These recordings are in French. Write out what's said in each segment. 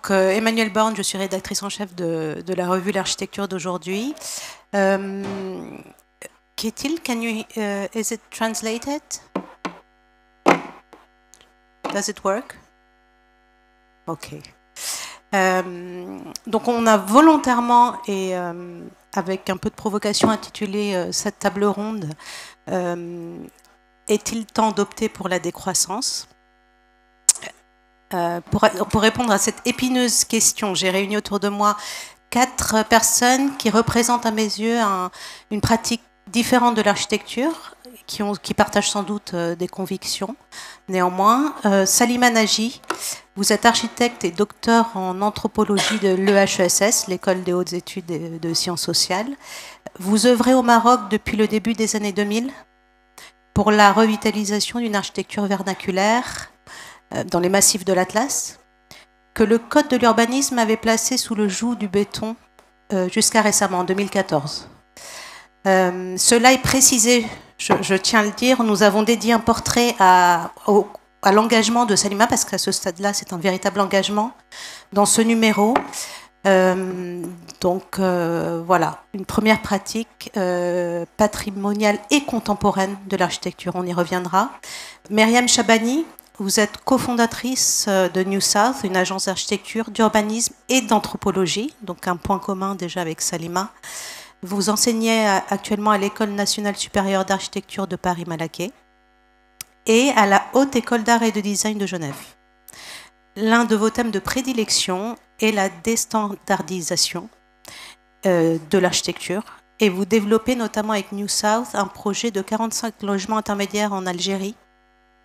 Emmanuelle Borne, je suis rédactrice en chef de la revue L'Architecture d'aujourd'hui. Ketil, is it translated? Does it work? Ok. Donc on a volontairement et avec un peu de provocation intitulé cette table ronde est-il temps d'opter pour la décroissance? Pour répondre à cette épineuse question, j'ai réuni autour de moi 4 personnes qui représentent à mes yeux une pratique différente de l'architecture, qui partagent sans doute des convictions. Néanmoins, Salima Nagy, vous êtes architecte et docteur en anthropologie de l'EHESS, l'École des hautes études de sciences sociales. Vous œuvrez au Maroc depuis le début des années 2000 pour la revitalisation d'une architecture vernaculaire dans les massifs de l'Atlas, que le Code de l'urbanisme avait placé sous le joug du béton jusqu'à récemment, en 2014. Cela est précisé, je tiens à le dire, nous avons dédié un portrait à l'engagement de Salima, parce qu'à ce stade-là, c'est un véritable engagement dans ce numéro. Voilà, une première pratique patrimoniale et contemporaine de l'architecture, on y reviendra. Myriam Chabani, vous êtes cofondatrice de New South, une agence d'architecture, d'urbanisme et d'anthropologie, donc un point commun déjà avec Salima. Vous enseignez actuellement à l'École nationale supérieure d'architecture de Paris-Malaquais et à la Haute École d'art et de design de Genève. L'un de vos thèmes de prédilection est la déstandardisation de l'architecture, et vous développez notamment avec New South un projet de 45 logements intermédiaires en Algérie,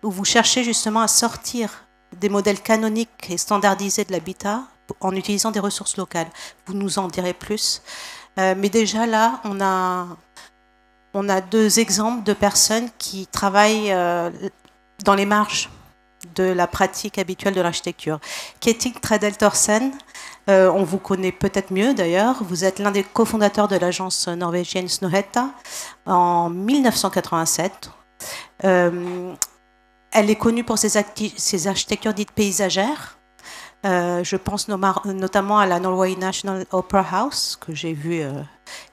où vous cherchez justement à sortir des modèles canoniques et standardisés de l'habitat en utilisant des ressources locales. Vous nous en direz plus. Mais déjà là, on a 2 exemples de personnes qui travaillent dans les marges de la pratique habituelle de l'architecture. Ketil Trædal-Thorsen, on vous connaît peut-être mieux d'ailleurs. Vous êtes l'un des cofondateurs de l'agence norvégienne Snohetta en 1987. Elle est connue pour ses architectures dites paysagères. Je pense notamment à la Norway National Opera House, que j'ai vue,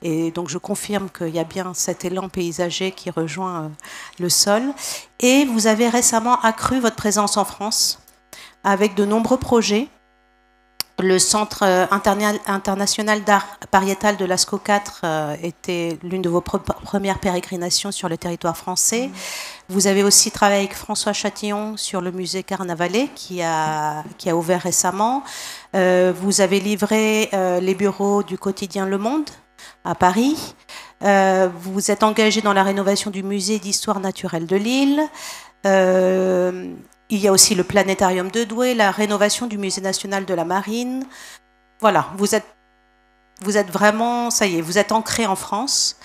et donc je confirme qu'il y a bien cet élan paysager qui rejoint le sol. Et vous avez récemment accru votre présence en France avec de nombreux projets. Le Centre international d'art pariétal de Lascaux 4 était l'une de vos premières pérégrinations sur le territoire français. Vous avez aussi travaillé avec François Chatillon sur le musée Carnavalet qui a ouvert récemment. Vous avez livré les bureaux du quotidien Le Monde à Paris. Vous êtes engagé dans la rénovation du musée d'histoire naturelle de Lille. Il y a aussi le planétarium de Douai, la rénovation du musée national de la marine. Voilà, vous êtes vraiment, ça y est, vous êtes ancré en France.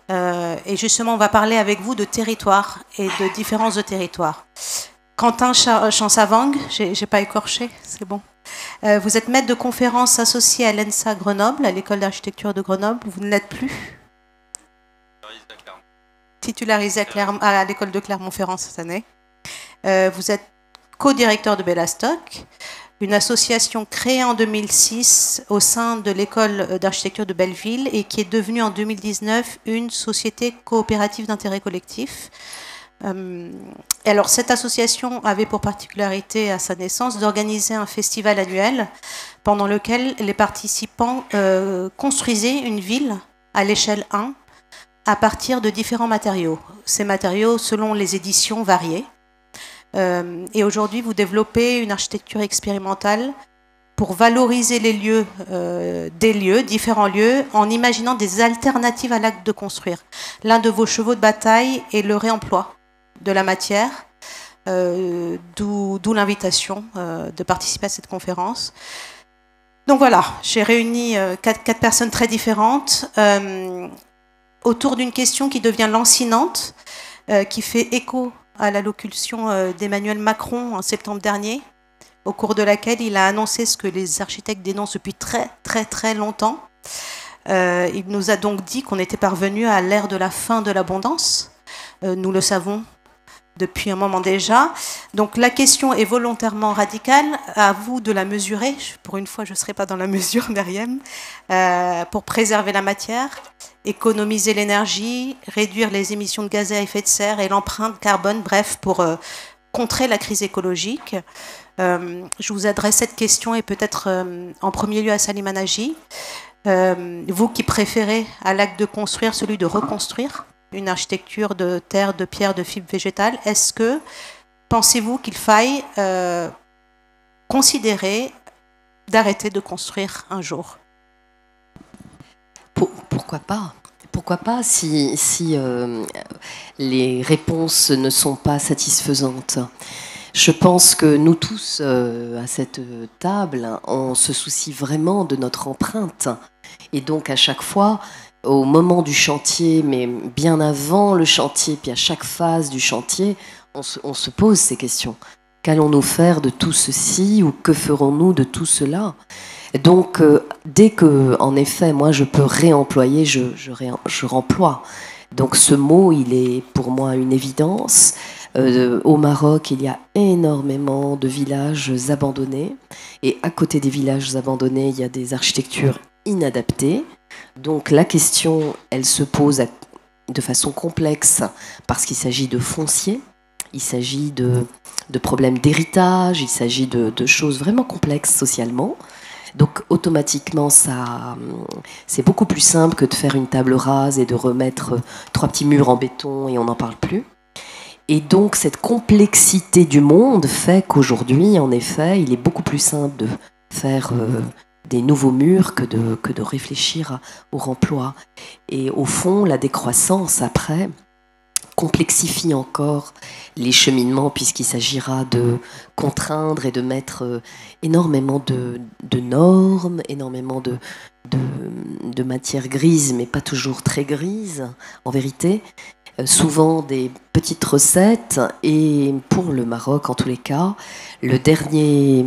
Et justement, on va parler avec vous de territoire et de différences de territoire. Quentin Chansavang, j'ai pas écorché, c'est bon. Vous êtes maître de conférence associé à l'ENSA Grenoble, à l'école d'architecture de Grenoble. Vous ne l'êtes plus. Titularisé à l'école de Clermont-Ferrand cette année. Vous êtes co-directeur de Bellastock, une association créée en 2006 au sein de l'école d'architecture de Belleville et qui est devenue en 2019 une société coopérative d'intérêt collectif. Alors cette association avait pour particularité à sa naissance d'organiser un festival annuel pendant lequel les participants construisaient une ville à l'échelle 1 à partir de différents matériaux. Ces matériaux, selon les éditions, variaient. Et aujourd'hui, vous développez une architecture expérimentale pour valoriser les lieux, différents lieux, en imaginant des alternatives à l'acte de construire. L'un de vos chevaux de bataille est le réemploi de la matière, d'où l'invitation de participer à cette conférence. Donc voilà, j'ai réuni 4 personnes très différentes autour d'une question qui devient lancinante, qui fait écho à l'allocution d'Emmanuel Macron en septembre dernier, au cours de laquelle il a annoncé ce que les architectes dénoncent depuis très longtemps. Il nous a donc dit qu'on était parvenu à l'ère de la fin de l'abondance. Nous le savons, depuis un moment déjà. Donc la question est volontairement radicale, à vous de la mesurer. Pour une fois, je ne serai pas dans la mesure, Myriam, pour préserver la matière, économiser l'énergie, réduire les émissions de gaz à effet de serre et l'empreinte carbone, bref, pour contrer la crise écologique. Je vous adresse cette question et peut-être en premier lieu à Salima Nagy. Vous qui préférez à l'acte de construire celui de reconstruire une architecture de terre, de pierre, de fibres végétales, est-ce que pensez-vous qu'il faille considérer d'arrêter de construire un jour? Pourquoi pas? Pourquoi pas si les réponses ne sont pas satisfaisantes? Je pense que nous tous, à cette table, on se soucie vraiment de notre empreinte. Et donc, à chaque fois, au moment du chantier, mais bien avant le chantier, puis à chaque phase du chantier, on se pose ces questions. Qu'allons-nous faire de tout ceci ou que ferons-nous de tout cela? Donc, dès que, en effet, moi, je peux réemployer, je remploie. Donc, ce mot, il est pour moi une évidence. Au Maroc, il y a énormément de villages abandonnés. Et à côté des villages abandonnés, il y a des architectures inadaptées. Donc, la question, elle se pose de façon complexe parce qu'il s'agit de foncier. Il s'agit de problèmes d'héritage, il s'agit de choses vraiment complexes socialement. Donc automatiquement, c'est beaucoup plus simple que de faire une table rase et de remettre 3 petits murs en béton et on n'en parle plus. Et donc cette complexité du monde fait qu'aujourd'hui, en effet, il est beaucoup plus simple de faire des nouveaux murs que de réfléchir au remploi. Et au fond, la décroissance, après, complexifie encore les cheminements puisqu'il s'agira de contraindre et de mettre énormément de normes, énormément de matières grises, mais pas toujours très grises, en vérité. Souvent des petites recettes et pour le Maroc, en tous les cas, le dernier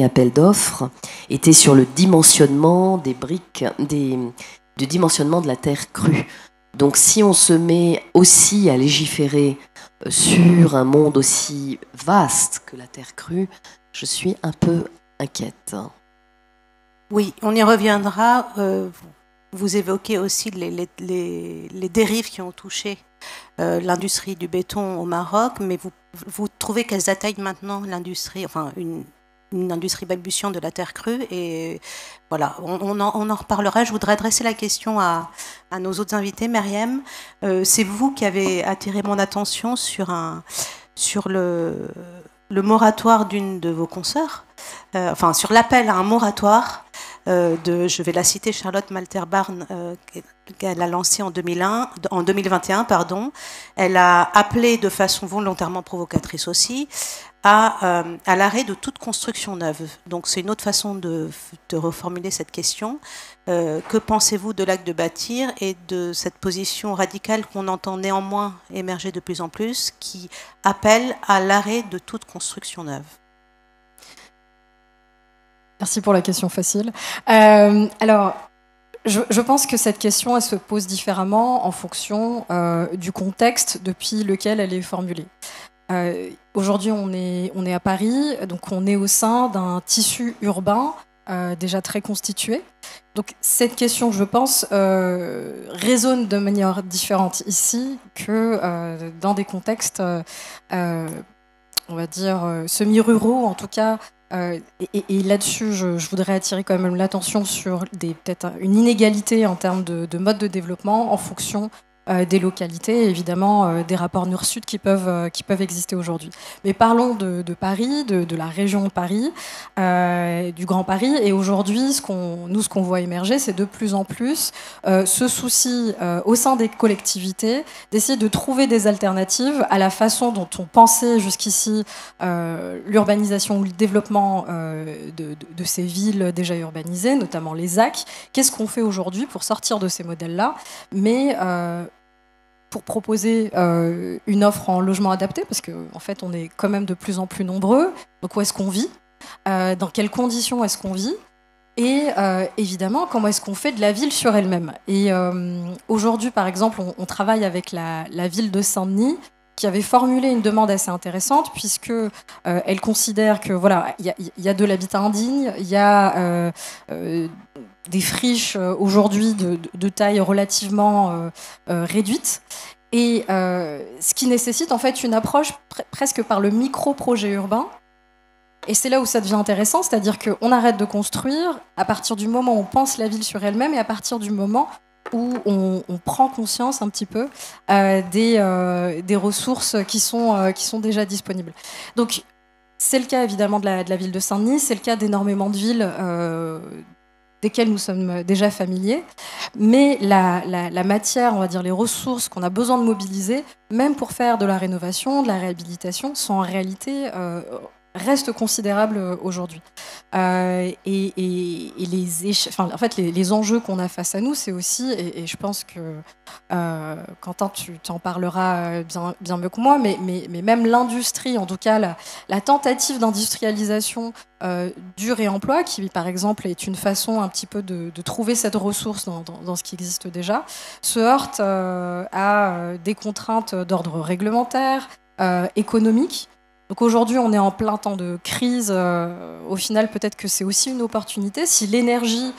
appel d'offres était sur le dimensionnement des briques, du dimensionnement de la terre crue. Donc si on se met aussi à légiférer sur un monde aussi vaste que la terre crue, je suis un peu inquiète. Oui, on y reviendra. Vous évoquez aussi les dérives qui ont touché l'industrie du béton au Maroc, mais vous trouvez qu'elles atteignent maintenant l'industrie, enfin une industrie balbutiante de la terre crue. Et voilà, on en reparlera. Je voudrais adresser la question à nos autres invités. Myriam, c'est vous qui avez attiré mon attention sur le moratoire d'une de vos consoeurs, enfin sur l'appel à un moratoire je vais la citer, Charlotte Malter-Barn, qu'elle a lancé en 2021, pardon. Elle a appelé de façon volontairement provocatrice aussi à l'arrêt de toute construction neuve. Donc c'est une autre façon de reformuler cette question. Que pensez-vous de l'acte de bâtir et de cette position radicale qu'on entend néanmoins émerger de plus en plus, qui appelle à l'arrêt de toute construction neuve? Merci pour la question facile. Alors, je pense que cette question, elle se pose différemment en fonction du contexte depuis lequel elle est formulée. Aujourd'hui, on est à Paris, donc on est au sein d'un tissu urbain déjà très constitué. Donc cette question, je pense, résonne de manière différente ici que dans des contextes, on va dire, semi-ruraux, en tout cas. Et là-dessus, je voudrais attirer quand même l'attention sur peut-être une inégalité en termes de mode de développement en fonction des localités et évidemment des rapports nord-sud qui peuvent exister aujourd'hui. Mais parlons de Paris, de la région de Paris, du Grand Paris. Et aujourd'hui, ce qu'on voit émerger, c'est de plus en plus ce souci au sein des collectivités d'essayer de trouver des alternatives à la façon dont on pensait jusqu'ici l'urbanisation ou le développement de ces villes déjà urbanisées, notamment les ZAC. Qu'est-ce qu'on fait aujourd'hui pour sortir de ces modèles-là, mais pour proposer une offre en logement adapté, parce qu'en fait, on est quand même de plus en plus nombreux. Donc, où est-ce qu'on vit? Dans quelles conditions est-ce qu'on vit? Et évidemment, comment est-ce qu'on fait de la ville sur elle-même? Et aujourd'hui, par exemple, on travaille avec la ville de Saint-Denis, qui avait formulé une demande assez intéressante, puisque elle considère que voilà, il y a de l'habitat indigne, il y a des friches aujourd'hui de taille relativement réduite, et ce qui nécessite en fait une approche presque par le micro-projet urbain. Et c'est là où ça devient intéressant, c'est-à-dire qu'on arrête de construire à partir du moment où on pense la ville sur elle-même et à partir du moment où on prend conscience un petit peu des ressources qui sont déjà disponibles. Donc c'est le cas évidemment de la ville de Saint-Denis, c'est le cas d'énormément de villes desquelles nous sommes déjà familiers, mais la matière, on va dire les ressources qu'on a besoin de mobiliser, même pour faire de la rénovation, de la réhabilitation, sont en réalité reste considérable aujourd'hui. Et les enjeux qu'on a face à nous, c'est aussi, et je pense que Quentin, tu en parleras bien mieux que moi, mais même l'industrie, en tout cas la tentative d'industrialisation du réemploi, qui par exemple est une façon un petit peu de trouver cette ressource dans ce qui existe déjà, se heurte à des contraintes d'ordre réglementaire, économique. Donc aujourd'hui, on est en plein temps de crise. Au final, peut-être que c'est aussi une opportunité. Si l'énergie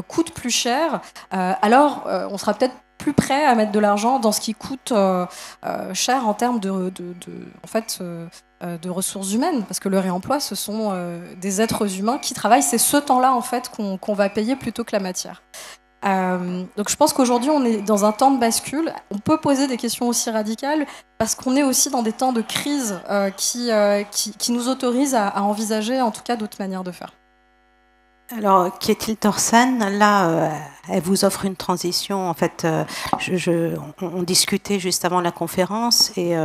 coûte plus cher, alors on sera peut-être plus prêt à mettre de l'argent dans ce qui coûte cher en termes de ressources humaines. Parce que le réemploi, ce sont des êtres humains qui travaillent. C'est ce temps-là, en fait, qu'on va payer plutôt que la matière. Donc je pense qu'aujourd'hui on est dans un temps de bascule. On peut poser des questions aussi radicales parce qu'on est aussi dans des temps de crise qui nous autorisent à envisager en tout cas d'autres manières de faire. Alors, Kjetil Torsen, là, elle vous offre une transition. En fait, on discutait juste avant la conférence et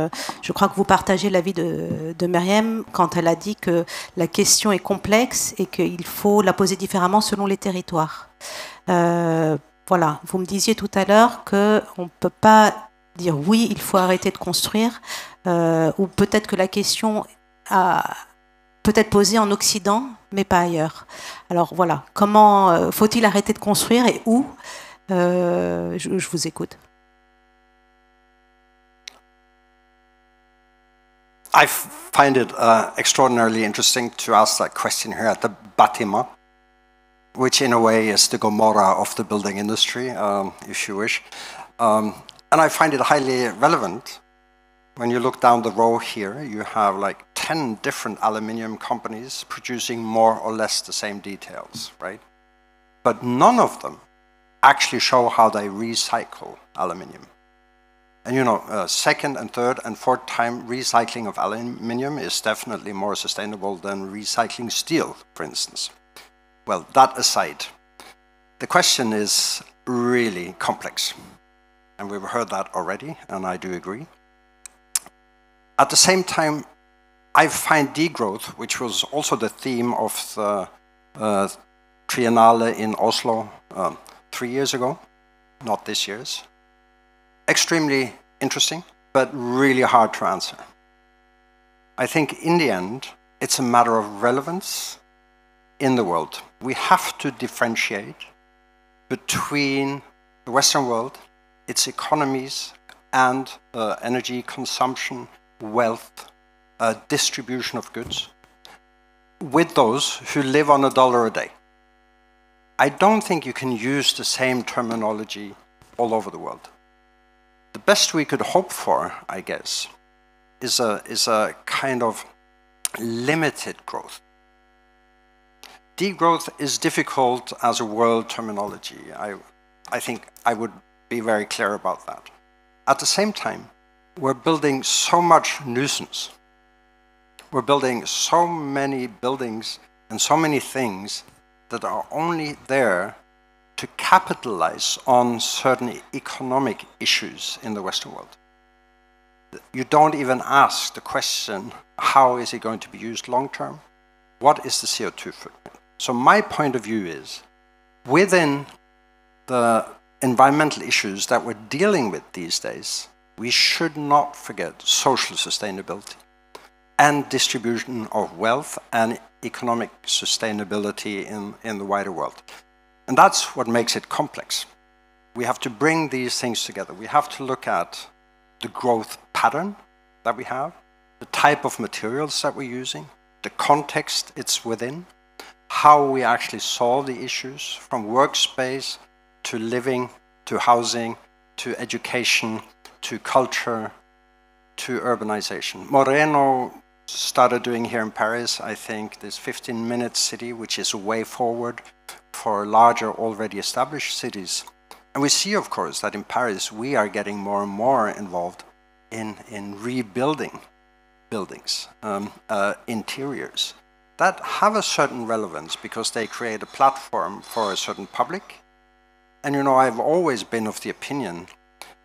je crois que vous partagez l'avis de Myriam quand elle a dit que la question est complexe et qu'il faut la poser différemment selon les territoires. Voilà, vous me disiez tout à l'heure qu'on ne peut pas dire oui, il faut arrêter de construire, ou peut-être que la question peut être posée en Occident, mais pas ailleurs. Alors voilà, comment faut-il arrêter de construire et où je vous écoute. I find it extraordinarily interesting to ask that question here at the bâtiment, which in a way is the Gomorrah of the building industry, if you wish. And I find it highly relevant. When you look down the row here, you have like 10 different aluminium companies producing more or less the same details, right? But none of them actually show how they recycle aluminium. And you know, second and third and fourth time recycling of aluminium is definitely more sustainable than recycling steel, for instance. Well, that aside, the question is really complex. And we've heard that already, and I do agree. At the same time, I find degrowth, which was also the theme of the Triennale in Oslo 3 years ago, not this year's, extremely interesting, but really hard to answer. I think in the end, it's a matter of relevance in the world. We have to differentiate between the Western world, its economies, and energy consumption, wealth, distribution of goods, with those who live on $1 a day. I don't think you can use the same terminology all over the world. The best we could hope for, I guess, is a kind of limited growth. Degrowth is difficult as a world terminology. I think I would be very clear about that. At the same time, we're building so much nuisance. We're building so many buildings and so many things that are only there to capitalize on certain economic issues in the Western world. You don't even ask the question, how is it going to be used long term? What is the CO2 footprint? So my point of view is, within the environmental issues that we're dealing with these days, we should not forget social sustainability and distribution of wealth and economic sustainability in the wider world. And that's what makes it complex. We have to bring these things together. We have to look at the growth pattern. that we have, the type of materials that we're using, the context it's within, how we actually solve the issues from workspace to living, to housing, to education, to culture, to urbanization. Moreno started doing here in Paris, I think, this 15-minute city, which is a way forward for larger, already established cities. And we see, of course, that in Paris, we are getting more and more involved in rebuilding buildings, interiors, that have a certain relevance because they create a platform for a certain public. And you know, I've always been of the opinion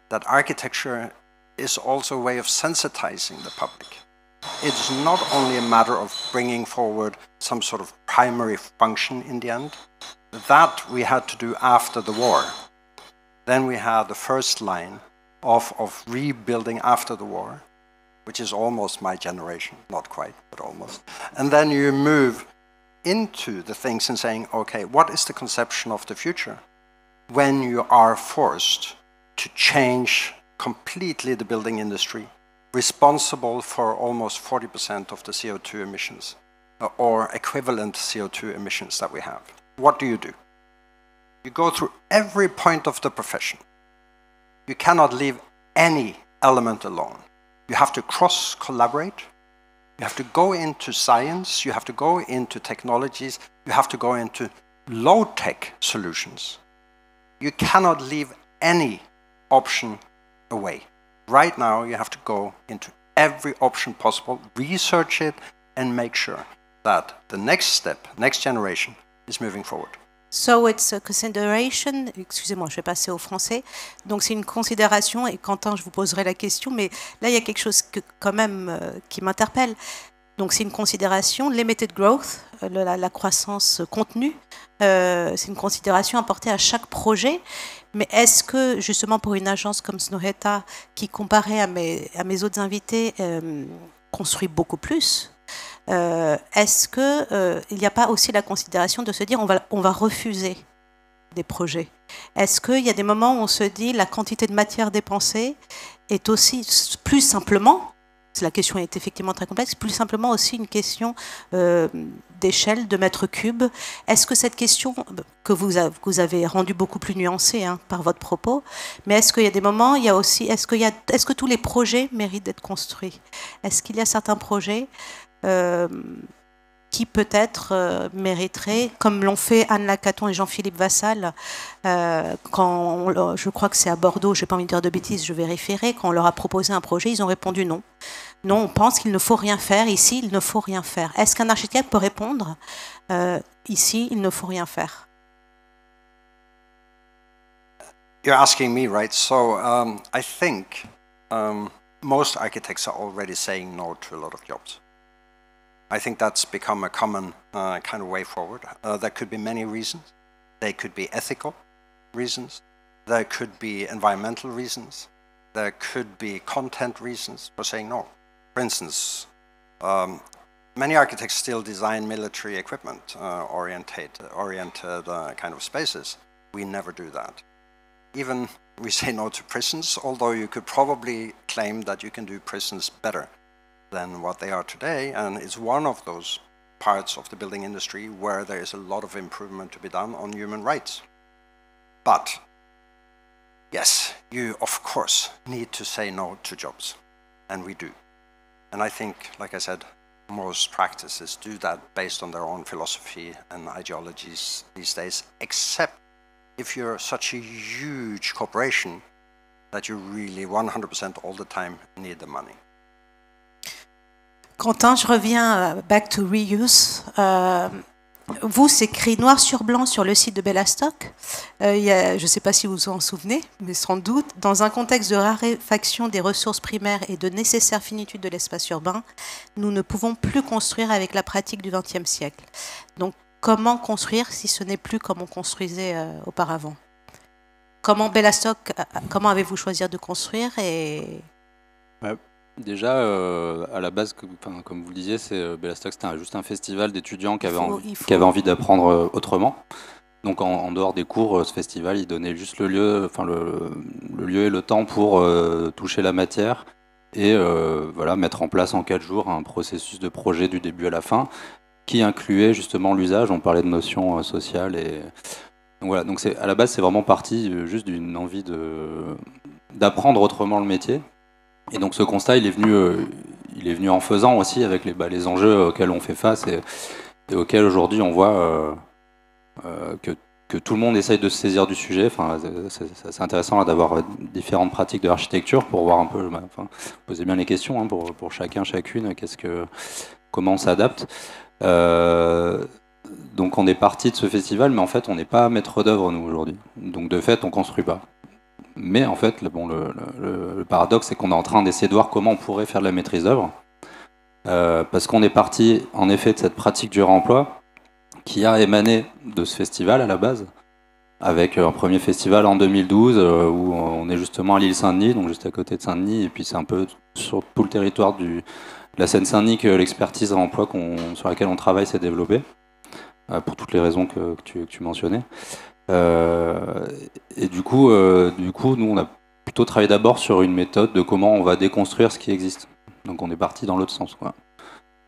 that architecture is also a way of sensitizing the public. It's not only a matter of bringing forward some sort of primary function in the end. That we had to do after the war. Then we had the first line of rebuilding after the war, which is almost my generation, not quite, but almost. And then you move into the things and saying, okay, what is the conception of the future when you are forced to change completely the building industry, responsible for almost 40% of the CO2 emissions, or equivalent CO2 emissions that we have? What do? You go through every point of the profession. You cannot leave any element alone. You have to cross-collaborate. You have to go into science. You have to go into technologies. You have to go into low-tech solutions. You cannot leave any option away. Right now, you have to go into every option possible, research it, and make sure that the next step, next generation, is moving forward. So it's a consideration, excusez-moi, je vais passer au français, donc c'est une considération, et Quentin, je vous poserai la question, mais là il y a quelque chose quand même qui m'interpelle. Donc c'est une considération, limited growth, la croissance contenue, c'est une considération apportée à chaque projet, mais est-ce que justement pour une agence comme Snohetta, qui comparé à mes autres invités, construit beaucoup plus, est-ce qu'il n'y a pas aussi la considération de se dire on va refuser des projets? Est-ce qu'il y a des moments où on se dit la quantité de matière dépensée est aussi plus simplement, la question est effectivement très complexe, plus simplement aussi une question d'échelle, de mètres cubes? Est-ce que cette question que vous avez rendue beaucoup plus nuancée par votre propos, mais est-ce qu'il y a des moments, il y a aussi, est-ce que tous les projets méritent d'être construits? Est-ce qu'il y a certains projets qui peut-être mériteraient, comme l'ont fait Anne Lacaton et Jean-Philippe Vassal, quand je crois que c'est à Bordeaux, je n'ai pas envie de dire de bêtises, je vérifierai, quand on leur a proposé un projet, ils ont répondu non. Non, on pense qu'il ne faut rien faire, ici, il ne faut rien faire. Est-ce qu'un architecte peut répondre ici, il ne faut rien faire? You're asking me, right? So I think most architects are already saying no to a lot of jobs. I think that's become a common kind of way forward. There could be many reasons. They could be ethical reasons. There could be environmental reasons. There could be content reasons for saying no. For instance, many architects still design military equipment oriented kind of spaces. We never do that. Even we say no to prisons, although you could probably claim that you can do prisons better than what they are today, and it's one of those parts of the building industry where there is a lot of improvement to be done on human rights. But yes, you of course need to say no to jobs, and we do. And I think, like I said, most practices do that based on their own philosophy and ideologies these days, except if you're such a huge corporation that you really 100% all the time need the money. Quentin, je reviens back to reuse. Vous, c'est écrit noir sur blanc sur le site de Bellastock. Je ne sais pas si vous vous en souvenez, mais sans doute, dans un contexte de raréfaction des ressources primaires et de nécessaire finitude de l'espace urbain, nous ne pouvons plus construire avec la pratique du XXe siècle. Donc, comment construire si ce n'est plus comme on construisait auparavant? Comment Bellastock, comment avez-vous choisi de construire et... Ouais. Déjà, à la base, comme vous le disiez, Bellastock, c'était juste un festival d'étudiants qui avaient envie d'apprendre autrement. Donc, en dehors des cours, ce festival, il donnait juste le lieu et le temps pour toucher la matière et voilà, mettre en place en 4 jours un processus de projet du début à la fin qui incluait justement l'usage. On parlait de notions sociales et donc voilà. Donc à la base c'est vraiment parti juste d'une envie d'apprendre autrement le métier. Et donc ce constat il est venu en faisant aussi avec les enjeux auxquels on fait face et auxquels aujourd'hui on voit que tout le monde essaye de se saisir du sujet. Enfin, c'est intéressant d'avoir différentes pratiques de l'architecture pour voir un peu, poser bien les questions hein, pour chacun, chacune, comment on s'adapte. Donc on est parti de ce festival, mais en fait on n'est pas maître d'œuvre nous aujourd'hui. Donc de fait on construit pas. Mais en fait le paradoxe c'est qu'on est en train d'essayer de voir comment on pourrait faire de la maîtrise d'œuvre. Parce qu'on est parti en effet de cette pratique du réemploi qui a émané de ce festival à la base, avec un premier festival en 2012 où on est justement à l'île Saint-Denis, donc juste à côté de Saint-Denis, et puis c'est un peu sur tout le territoire de la Seine-Saint-Denis que l'expertise réemploi sur laquelle on travaille s'est développée, pour toutes les raisons que tu mentionnais. Et du coup, nous on a plutôt travaillé d'abord sur une méthode de comment on va déconstruire ce qui existe. Donc on est parti dans l'autre sens, quoi.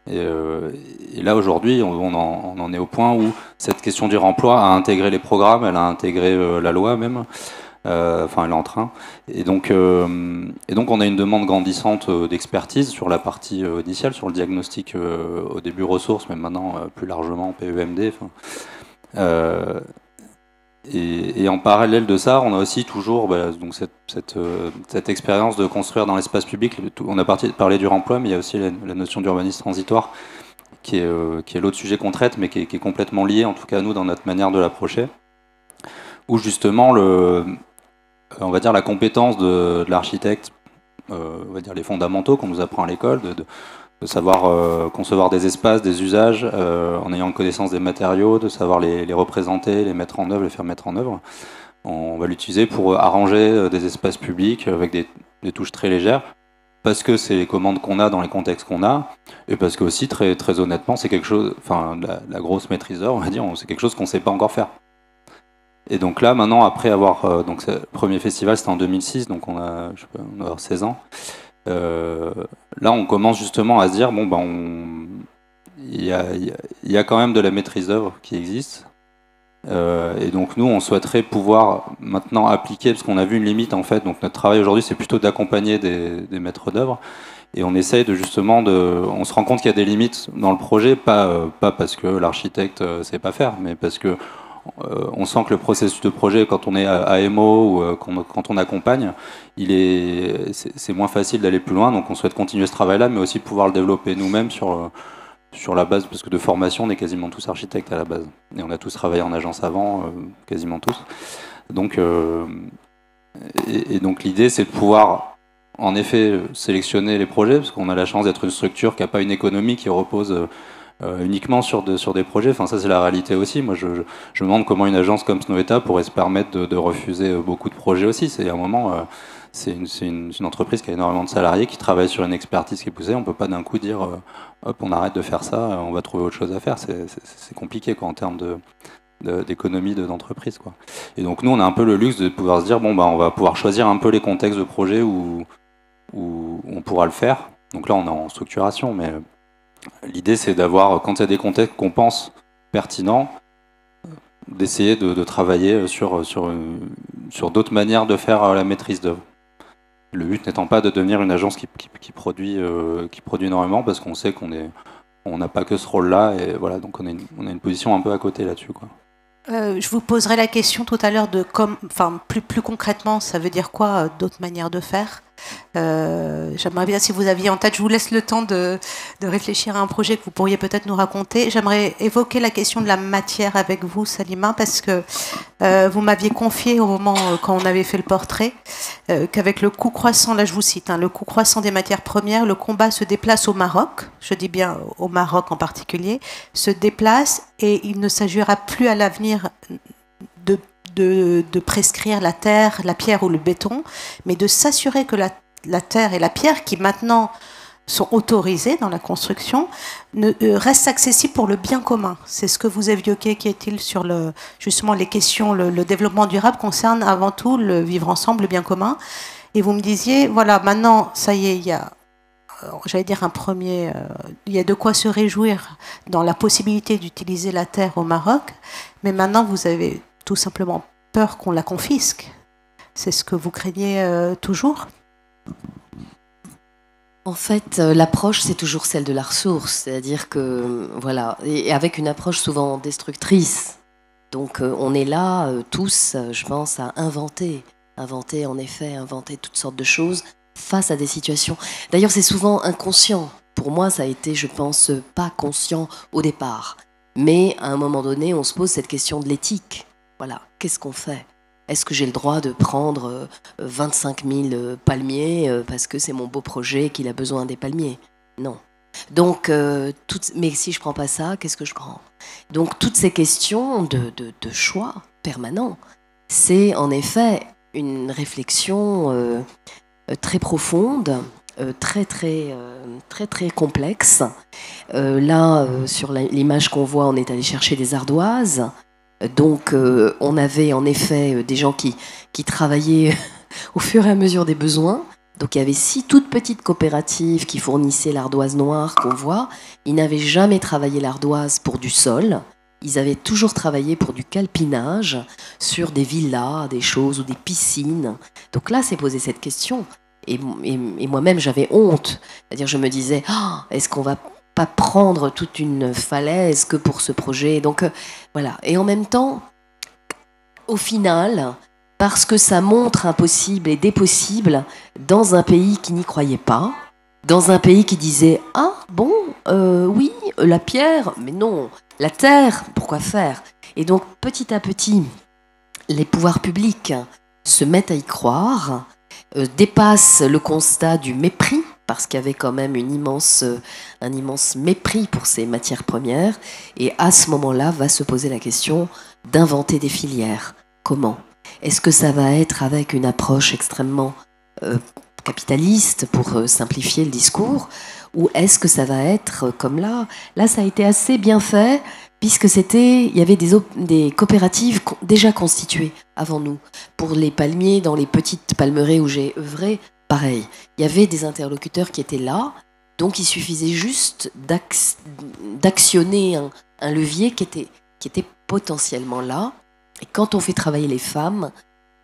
Et là aujourd'hui on en est au point où cette question du remploi a intégré les programmes, elle a intégré la loi même, enfin elle est en train, et donc on a une demande grandissante d'expertise sur la partie initiale, sur le diagnostic au début ressources, mais maintenant plus largement PEMD. Et en parallèle de ça, on a aussi toujours donc cette expérience de construire dans l'espace public. On a parlé du remploi, mais il y a aussi la notion d'urbanisme transitoire, qui est l'autre sujet qu'on traite, mais qui est complètement lié, en tout cas à nous, dans notre manière de l'approcher, où justement, on va dire la compétence de l'architecte, on va dire les fondamentaux qu'on nous apprend à l'école, de savoir concevoir des espaces, des usages, en ayant connaissance des matériaux, de savoir les représenter, les mettre en œuvre, les faire mettre en œuvre. On va l'utiliser pour arranger des espaces publics avec des touches très légères, parce que c'est les commandes qu'on a dans les contextes qu'on a, et parce que aussi, très, très honnêtement, c'est quelque chose, enfin, la grosse maîtrise d'œuvre, on va dire, c'est quelque chose qu'on ne sait pas encore faire. Et donc là, maintenant, après avoir... donc le premier festival, c'était en 2006, donc on va avoir 16 ans. Là on commence justement à se dire il y a quand même de la maîtrise d'œuvre qui existe, et donc nous on souhaiterait pouvoir maintenant appliquer, parce qu'on a vu une limite en fait. Donc notre travail aujourd'hui c'est plutôt d'accompagner des maîtres d'œuvre, et on essaye on se rend compte qu'il y a des limites dans le projet, pas parce que l'architecte sait pas faire, mais parce que on sent que le processus de projet, quand on est à AMO ou quand on accompagne, c'est moins facile d'aller plus loin. Donc on souhaite continuer ce travail-là, mais aussi pouvoir le développer nous-mêmes sur la base, parce que de formation, on est quasiment tous architectes à la base. Et on a tous travaillé en agence avant, quasiment tous. Donc, donc l'idée, c'est de pouvoir, en effet, sélectionner les projets, parce qu'on a la chance d'être une structure qui n'a pas une économie qui repose... uniquement sur des projets. Enfin, ça c'est la réalité aussi. Moi je me demande comment une agence comme Snøhetta pourrait se permettre de refuser beaucoup de projets aussi. C'est à un moment, c'est une entreprise qui a énormément de salariés, qui travaille sur une expertise qui est poussée. On peut pas d'un coup dire hop, on arrête de faire ça, on va trouver autre chose à faire. C'est compliqué quoi, en termes d'économie d'entreprise quoi. Et donc nous on a un peu le luxe de pouvoir se dire on va pouvoir choisir un peu les contextes de projet où on pourra le faire. Donc là on est en structuration, mais l'idée, c'est d'avoir, quand il y a des contextes qu'on pense pertinents, d'essayer de travailler sur d'autres manières de faire la maîtrise d'œuvre. Le but n'étant pas de devenir une agence qui produit énormément, parce qu'on sait on n'a pas que ce rôle-là, et voilà, donc on a une position un peu à côté là-dessus, quoi. Je vous poserai la question tout à l'heure de plus concrètement, ça veut dire quoi d'autres manières de faire. J'aimerais bien, si vous aviez en tête, je vous laisse le temps de réfléchir à un projet que vous pourriez peut-être nous raconter. J'aimerais évoquer la question de la matière avec vous, Salima, parce que vous m'aviez confié au moment quand on avait fait le portrait qu'avec le coût croissant, là je vous cite, le coût croissant des matières premières, le combat se déplace au Maroc, je dis bien au Maroc en particulier, se déplace, et il ne s'agira plus à l'avenir de prescrire la terre, la pierre ou le béton, mais de s'assurer que la terre et la pierre, qui maintenant sont autorisées dans la construction, restent accessibles pour le bien commun. C'est ce que vous évoquez, qui est-il sur justement les questions, le développement durable concerne avant tout le vivre ensemble, le bien commun. Et vous me disiez, voilà, maintenant, ça y est, il y a, j'allais dire il y a de quoi se réjouir dans la possibilité d'utiliser la terre au Maroc, mais maintenant vous avez tout simplement peur qu'on la confisque. C'est ce que vous craignez toujours ? En fait, l'approche, c'est toujours celle de la ressource, c'est-à-dire que, voilà, et avec une approche souvent destructrice. Donc, on est là, tous, je pense, à inventer, en effet, inventer toutes sortes de choses face à des situations. D'ailleurs, c'est souvent inconscient. Pour moi, ça a été, je pense, pas conscient au départ. Mais à un moment donné, on se pose cette question de l'éthique. Voilà, qu'est-ce qu'on fait ? Est-ce que j'ai le droit de prendre 25 000 palmiers parce que c'est mon beau projet qu'il a besoin des palmiers ? Non. Donc, mais si je ne prends pas ça, qu'est-ce que je prends ? Donc, toutes ces questions de choix permanent, c'est en effet une réflexion très profonde, très complexe. Là, sur l'image qu'on voit, on est allé chercher des ardoises. Donc, on avait en effet des gens qui travaillaient au fur et à mesure des besoins. Donc, il y avait 6 toutes petites coopératives qui fournissaient l'ardoise noire qu'on voit. Ils n'avaient jamais travaillé l'ardoise pour du sol. Ils avaient toujours travaillé pour du calpinage sur des villas, des choses ou des piscines. Donc là, c'est posé cette question. Et moi-même, j'avais honte. C'est-à-dire, je me disais, est-ce qu'on va pas prendre toute une falaise que pour ce projet. Donc voilà. Et en même temps, au final, parce que ça montre un possible et des possibles dans un pays qui n'y croyait pas, dans un pays qui disait oui, la pierre, mais non, la terre, pourquoi faire ? Et donc petit à petit, les pouvoirs publics se mettent à y croire, dépassent le constat du mépris, parce qu'il y avait quand même un immense mépris pour ces matières premières. Et à ce moment-là, va se poser la question d'inventer des filières. Comment ? Est-ce que ça va être avec une approche extrêmement capitaliste, pour simplifier le discours, ou est-ce que ça va être comme là ? Là, ça a été assez bien fait, puisque il y avait des coopératives déjà constituées avant nous. Pour les palmiers, dans les petites palmeraies où j'ai œuvré, pareil, il y avait des interlocuteurs qui étaient là, donc il suffisait juste d'actionner un levier qui était potentiellement là. Et quand on fait travailler les femmes,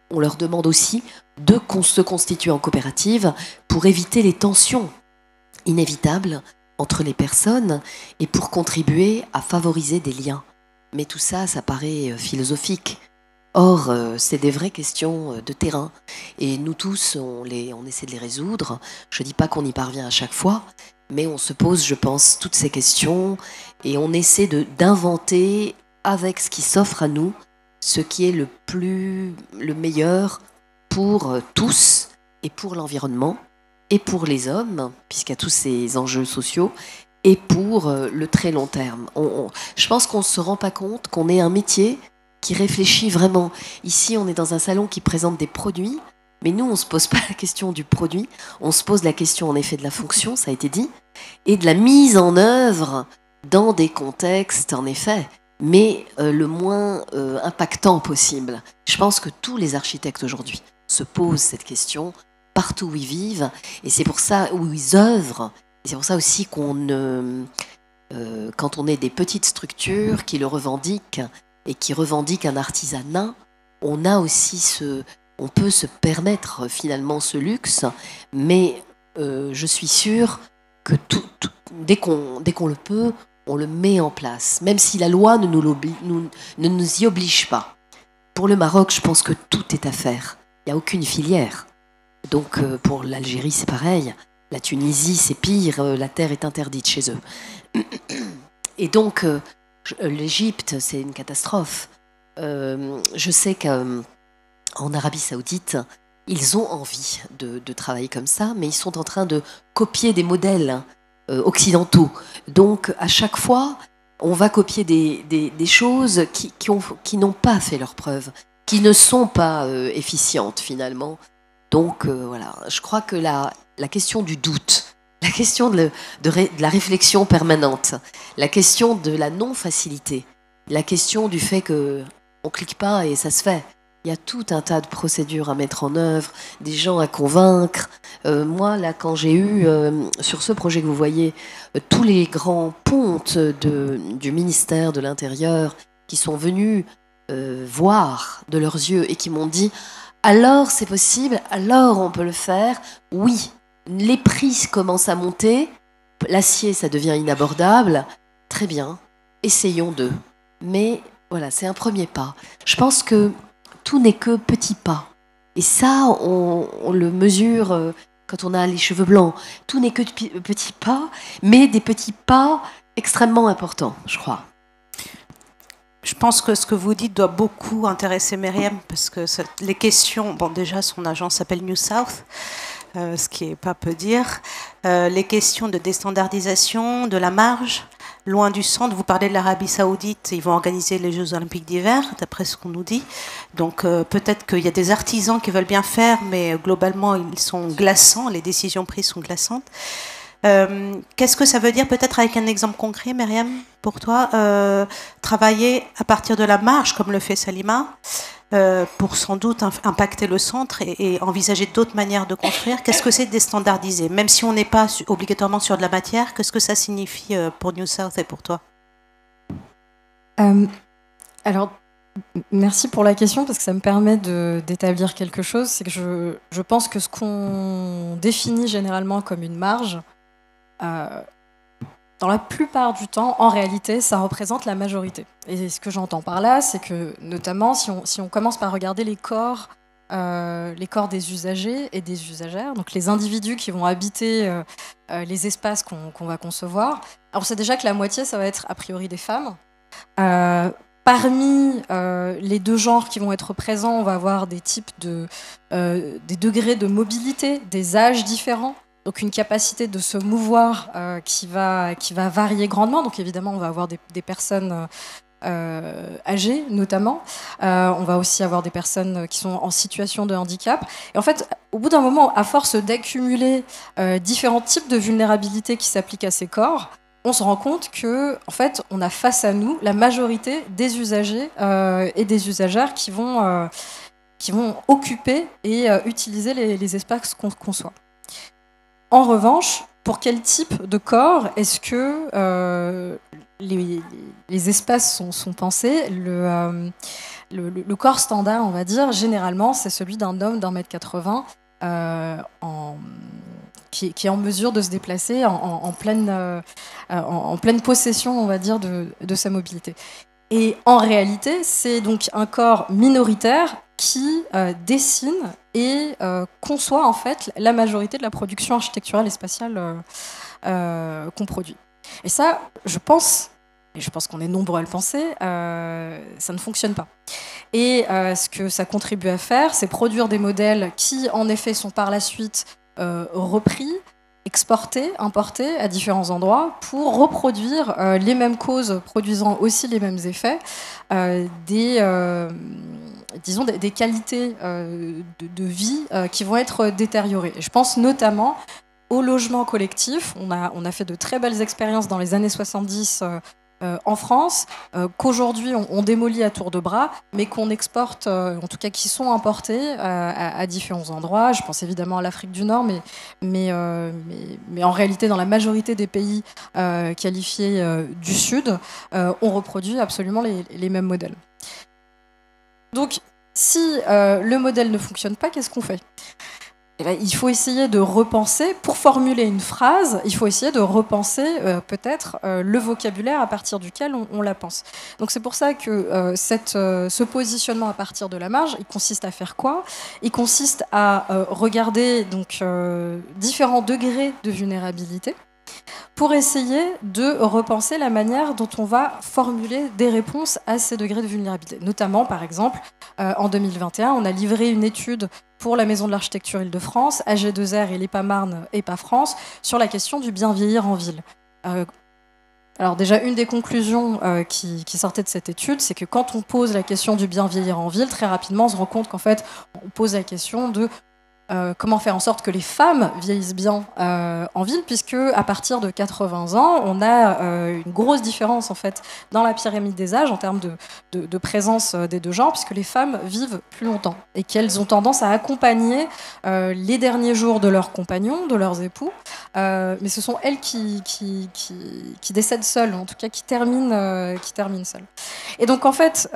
on leur demande aussi de se constituer en coopérative pour éviter les tensions inévitables entre les personnes et pour contribuer à favoriser des liens. Mais tout ça, ça paraît philosophique. Or, c'est des vraies questions de terrain. Et nous tous, on essaie de les résoudre. Je ne dis pas qu'on y parvient à chaque fois, mais on se pose, je pense, toutes ces questions et on essaie d'inventer avec ce qui s'offre à nous, ce qui est le meilleur pour tous et pour l'environnement et pour les hommes, puisqu'il y a tous ces enjeux sociaux, et pour le très long terme. Je pense qu'on ne se rend pas compte qu'on est un métier qui réfléchit vraiment. Ici, on est dans un salon qui présente des produits, mais nous, on ne se pose pas la question du produit, on se pose la question en effet de la fonction, ça a été dit, et de la mise en œuvre dans des contextes, en effet, mais le moins impactant possible. Je pense que tous les architectes aujourd'hui se posent cette question, partout où ils vivent, et c'est pour ça où ils œuvrent, et c'est pour ça aussi quand on est des petites structures qui le revendiquent, et qui revendiquent un artisanat, on peut se permettre finalement ce luxe, mais je suis sûre que dès qu'on le peut, on le met en place, même si la loi ne nous y oblige pas. Pour le Maroc, je pense que tout est à faire. Il n'y a aucune filière. Donc pour l'Algérie, c'est pareil. La Tunisie, c'est pire. La terre est interdite chez eux. Et donc, l'Égypte, c'est une catastrophe. Je sais qu'en Arabie Saoudite, ils ont envie de travailler comme ça, mais ils sont en train de copier des modèles occidentaux. Donc, à chaque fois, on va copier des choses qui n'ont pas fait leurs preuves, qui ne sont pas efficientes finalement. Donc, voilà, je crois que la question du doute, la question de la réflexion permanente, la question de la non-facilité, la question du fait qu'on ne clique pas et ça se fait. Il y a tout un tas de procédures à mettre en œuvre, des gens à convaincre. Moi, là, quand j'ai eu, sur ce projet que vous voyez, tous les grands pontes du ministère de l'Intérieur qui sont venus voir de leurs yeux et qui m'ont dit « Alors, c'est possible, alors on peut le faire. Oui, les prix commencent à monter, l'acier, ça devient inabordable. Très bien, essayons d'eux. » Mais voilà, c'est un premier pas. Je pense que tout n'est que petits pas. Et ça, on le mesure quand on a les cheveux blancs. Tout n'est que petits pas, mais des petits pas extrêmement importants, je crois. Je pense que ce que vous dites doit beaucoup intéresser Myriam, parce que les questions... Bon, déjà, son agence s'appelle New South, ce qui est pas peu dire. Les questions de déstandardisation, de la marge, loin du centre. Vous parlez de l'Arabie Saoudite, ils vont organiser les Jeux Olympiques d'hiver, d'après ce qu'on nous dit. Donc peut-être qu'il y a des artisans qui veulent bien faire, mais globalement, ils sont glaçants, les décisions prises sont glaçantes. Qu'est-ce que ça veut dire, peut-être avec un exemple concret, Myriam, pour toi, travailler à partir de la marge, comme le fait Salima, pour sans doute impacter le centre et envisager d'autres manières de construire. Qu'est-ce que c'est de déstandardiser? Même si on n'est pas obligatoirement sur de la matière, qu'est-ce que ça signifie pour New South et pour toi? Alors, merci pour la question, parce que ça me permet d'établir quelque chose. C'est que je pense que ce qu'on définit généralement comme une marge, dans la plupart du temps, en réalité, ça représente la majorité. Et ce que j'entends par là, c'est que, notamment, si on commence par regarder les corps des usagers et des usagères, donc les individus qui vont habiter les espaces qu'on va concevoir, alors on sait déjà que la moitié, ça va être a priori des femmes. Parmi les deux genres qui vont être présents, on va avoir des types des degrés de mobilité, des âges différents. Donc une capacité de se mouvoir qui va varier grandement. Donc évidemment, on va avoir des personnes âgées, notamment. On va aussi avoir des personnes qui sont en situation de handicap. Et en fait, au bout d'un moment, à force d'accumuler différents types de vulnérabilité qui s'appliquent à ces corps, on se rend compte que, en fait, on a face à nous la majorité des usagers et des usagères qui vont occuper et utiliser les espaces qu'on conçoit. En revanche, pour quel type de corps est-ce que les espaces sont pensés? Le corps standard, on va dire, généralement, c'est celui d'un homme d'1,80 m qui est en mesure de se déplacer en pleine possession, on va dire, de sa mobilité. Et en réalité, c'est donc un corps minoritaire qui dessine et conçoit en fait la majorité de la production architecturale et spatiale qu'on produit. Et ça, je pense qu'on est nombreux à le penser, ça ne fonctionne pas. Et ce que ça contribue à faire, c'est produire des modèles qui, en effet, sont par la suite repris, exportés, importés à différents endroits pour reproduire les mêmes causes produisant aussi les mêmes effets, disons des qualités de vie qui vont être détériorées. Et je pense notamment au logement collectif. On a fait de très belles expériences dans les années 70 en France, qu'aujourd'hui on démolit à tour de bras, mais qu'on exporte, en tout cas qui sont importés à différents endroits. Je pense évidemment à l'Afrique du Nord, mais en réalité, dans la majorité des pays qualifiés du Sud, on reproduit absolument les mêmes modèles. Donc, si le modèle ne fonctionne pas, qu'est-ce qu'on fait ? Eh bien, il faut essayer de repenser, pour formuler une phrase, il faut essayer de repenser peut-être le vocabulaire à partir duquel on la pense. Donc c'est pour ça que ce positionnement à partir de la marge, il consiste à faire quoi ? Il consiste à regarder donc, différents degrés de vulnérabilité pour essayer de repenser la manière dont on va formuler des réponses à ces degrés de vulnérabilité. Notamment, par exemple, en 2021, on a livré une étude pour la Maison de l'Architecture Île-de-France, AG2R et l'EPA-Marne, EPA-France, sur la question du bien vieillir en ville. Alors déjà, une des conclusions qui sortait de cette étude, c'est que quand on pose la question du bien vieillir en ville, très rapidement, on se rend compte qu'en fait, on pose la question de comment faire en sorte que les femmes vieillissent bien en ville, puisque à partir de 80 ans, on a une grosse différence en fait dans la pyramide des âges en termes de présence des deux genres, puisque les femmes vivent plus longtemps et qu'elles ont tendance à accompagner les derniers jours de leurs compagnons, de leurs époux, mais ce sont elles qui décèdent seules, en tout cas qui terminent seules. Et donc en fait,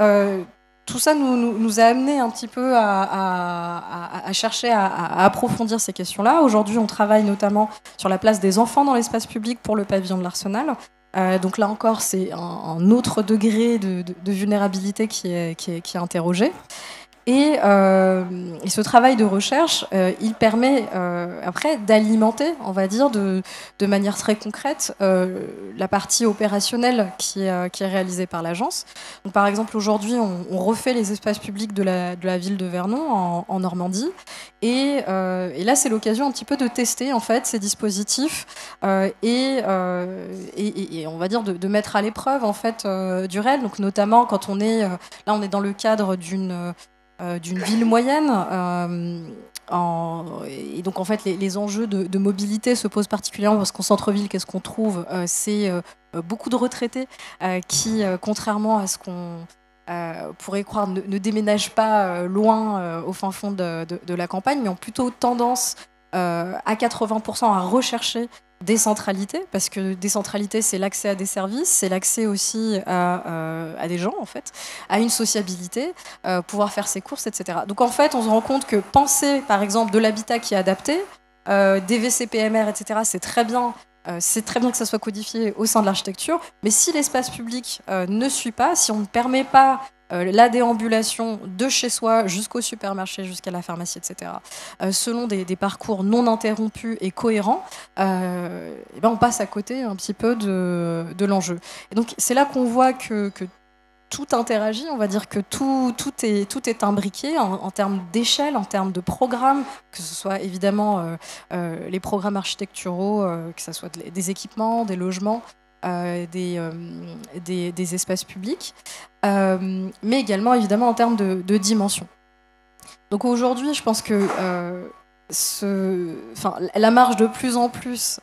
tout ça nous a amené un petit peu à chercher à approfondir ces questions-là. Aujourd'hui, on travaille notamment sur la place des enfants dans l'espace public pour le pavillon de l'Arsenal. Donc là encore, c'est un autre degré de vulnérabilité qui est interrogé. Et ce travail de recherche, il permet après d'alimenter, on va dire, de manière très concrète, la partie opérationnelle qui est réalisée par l'agence. Donc, par exemple, aujourd'hui, on refait les espaces publics de la ville de Vernon en Normandie. Et là, c'est l'occasion un petit peu de tester en fait ces dispositifs et on va dire de mettre à l'épreuve en fait du réel. Donc, notamment quand on est là, on est dans le cadre d'une ville moyenne. Et donc en fait les enjeux de mobilité se posent particulièrement parce qu'en centre-ville, qu'est-ce qu'on trouve? C'est beaucoup de retraités qui, contrairement à ce qu'on pourrait croire, ne déménagent pas loin au fin fond de la campagne, mais ont plutôt tendance à 80% à rechercher décentralité, parce que décentralité, c'est l'accès à des services, c'est l'accès aussi à des gens, en fait, à une sociabilité, pouvoir faire ses courses, etc. Donc, en fait, on se rend compte que penser, par exemple, de l'habitat qui est adapté, des WC PMR, etc., c'est très bien que ça soit codifié au sein de l'architecture, mais si l'espace public ne suit pas, si on ne permet pas la déambulation de chez soi jusqu'au supermarché, jusqu'à la pharmacie, etc., selon des parcours non interrompus et cohérents, et ben on passe à côté un petit peu de l'enjeu. Et donc c'est là qu'on voit que tout interagit, on va dire que tout est imbriqué en termes d'échelle, en termes de programmes, que ce soit évidemment les programmes architecturaux, que ce soit des équipements, des logements, des espaces publics, mais également évidemment en termes de dimension. Donc aujourd'hui, je pense que la marge de plus en plus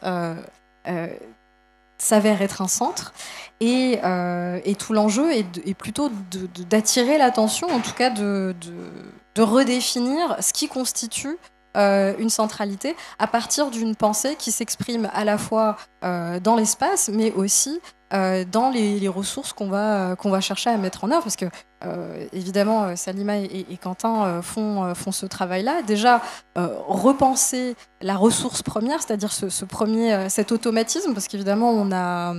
s'avère être un centre, et tout l'enjeu est plutôt d'attirer l'attention, en tout cas de redéfinir ce qui constitue une centralité à partir d'une pensée qui s'exprime à la fois dans l'espace, mais aussi dans les ressources qu'on va chercher à mettre en œuvre, parce que évidemment Salima et Quentin font ce travail-là. Déjà repenser la ressource première, c'est-à-dire cet automatisme, parce qu'évidemment on a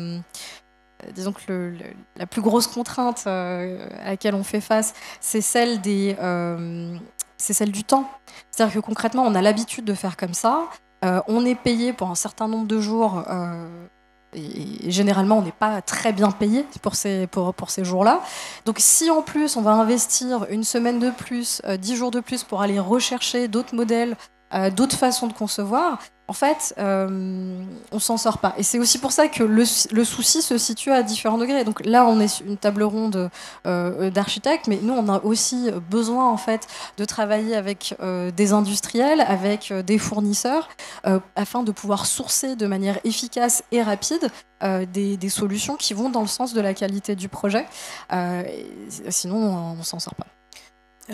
disons que la plus grosse contrainte à laquelle on fait face, c'est celle du temps. C'est-à-dire que concrètement, on a l'habitude de faire comme ça. On est payé pour un certain nombre de jours. Et généralement, on n'est pas très bien payé pour ces jours-là. Donc si en plus, on va investir une semaine de plus, 10 jours de plus pour aller rechercher d'autres modèles, d'autres façons de concevoir, en fait, on s'en sort pas. Et c'est aussi pour ça que le souci se situe à différents degrés. Donc là, on est sur une table ronde d'architectes, mais nous, on a aussi besoin, en fait, de travailler avec des industriels, avec des fournisseurs, afin de pouvoir sourcer de manière efficace et rapide des solutions qui vont dans le sens de la qualité du projet. Sinon, on s'en sort pas.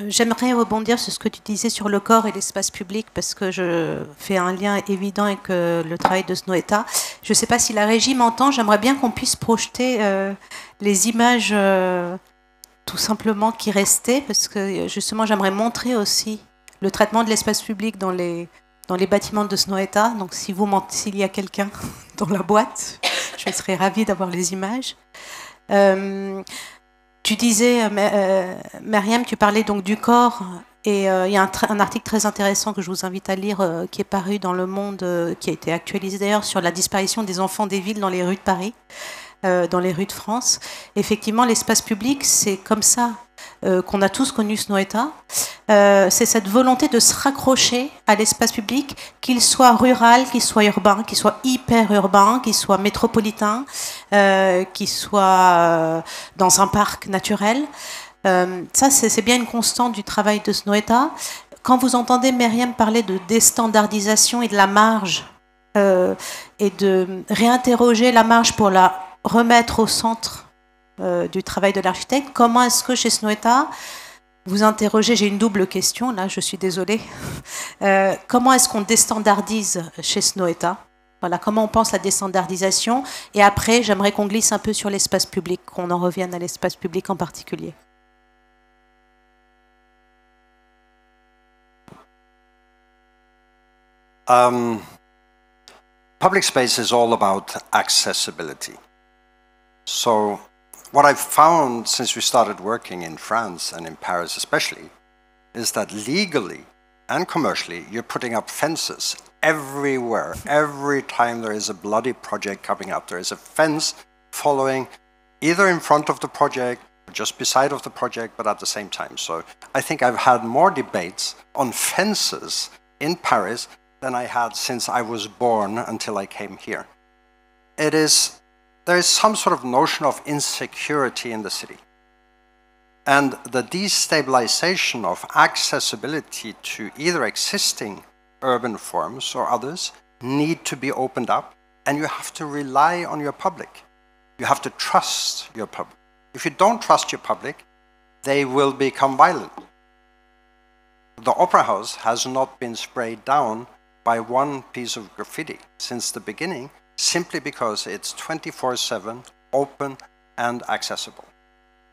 J'aimerais rebondir sur ce que tu disais sur le corps et l'espace public, parce que je fais un lien évident avec le travail de Snohetta. Je ne sais pas si la régie m'entend, j'aimerais bien qu'on puisse projeter les images tout simplement qui restaient, parce que justement j'aimerais montrer aussi le traitement de l'espace public dans les bâtiments de Snohetta. Donc s'il y a quelqu'un dans la boîte, je serais ravie d'avoir les images. Tu disais, Myriam, tu parlais donc du corps, et il y a un article très intéressant que je vous invite à lire, qui est paru dans Le Monde, qui a été actualisé d'ailleurs, sur la disparition des enfants des villes dans les rues de Paris, dans les rues de France. Effectivement, l'espace public, c'est comme ça qu'on a tous connu Snohetta. C'est cette volonté de se raccrocher à l'espace public, qu'il soit rural, qu'il soit urbain, qu'il soit hyper urbain, qu'il soit métropolitain, qu'il soit dans un parc naturel. Ça, c'est bien une constante du travail de Snoeta. Quand vous entendez Myriam parler de déstandardisation et de la marge, et de réinterroger la marge pour la remettre au centre du travail de l'architecte, comment est-ce que chez Snoeta, vous interrogez, j'ai une double question, là, je suis désolée, comment est-ce qu'on déstandardise chez Snoeta? Voilà, comment on pense la déstandardisation? Et après, j'aimerais qu'on glisse un peu sur l'espace public, qu'on en revienne à l'espace public en particulier. Public space is all about accessibility. So what I've found since we started working in France and in Paris especially is that legally and commercially you're putting up fences everywhere. Every time there is a bloody project coming up, there is a fence following either in front of the project or just beside of the project, but at the same time. So I think I've had more debates on fences in Paris than I had since I was born until I came here. There is some sort of notion of insecurity in the city. And the destabilization of accessibility to either existing urban forms or others need to be opened up, and you have to rely on your public. You have to trust your public. If you don't trust your public, they will become violent. The Opera House has not been sprayed down by one piece of graffiti since the beginning, simply because it's 24/7, open and accessible.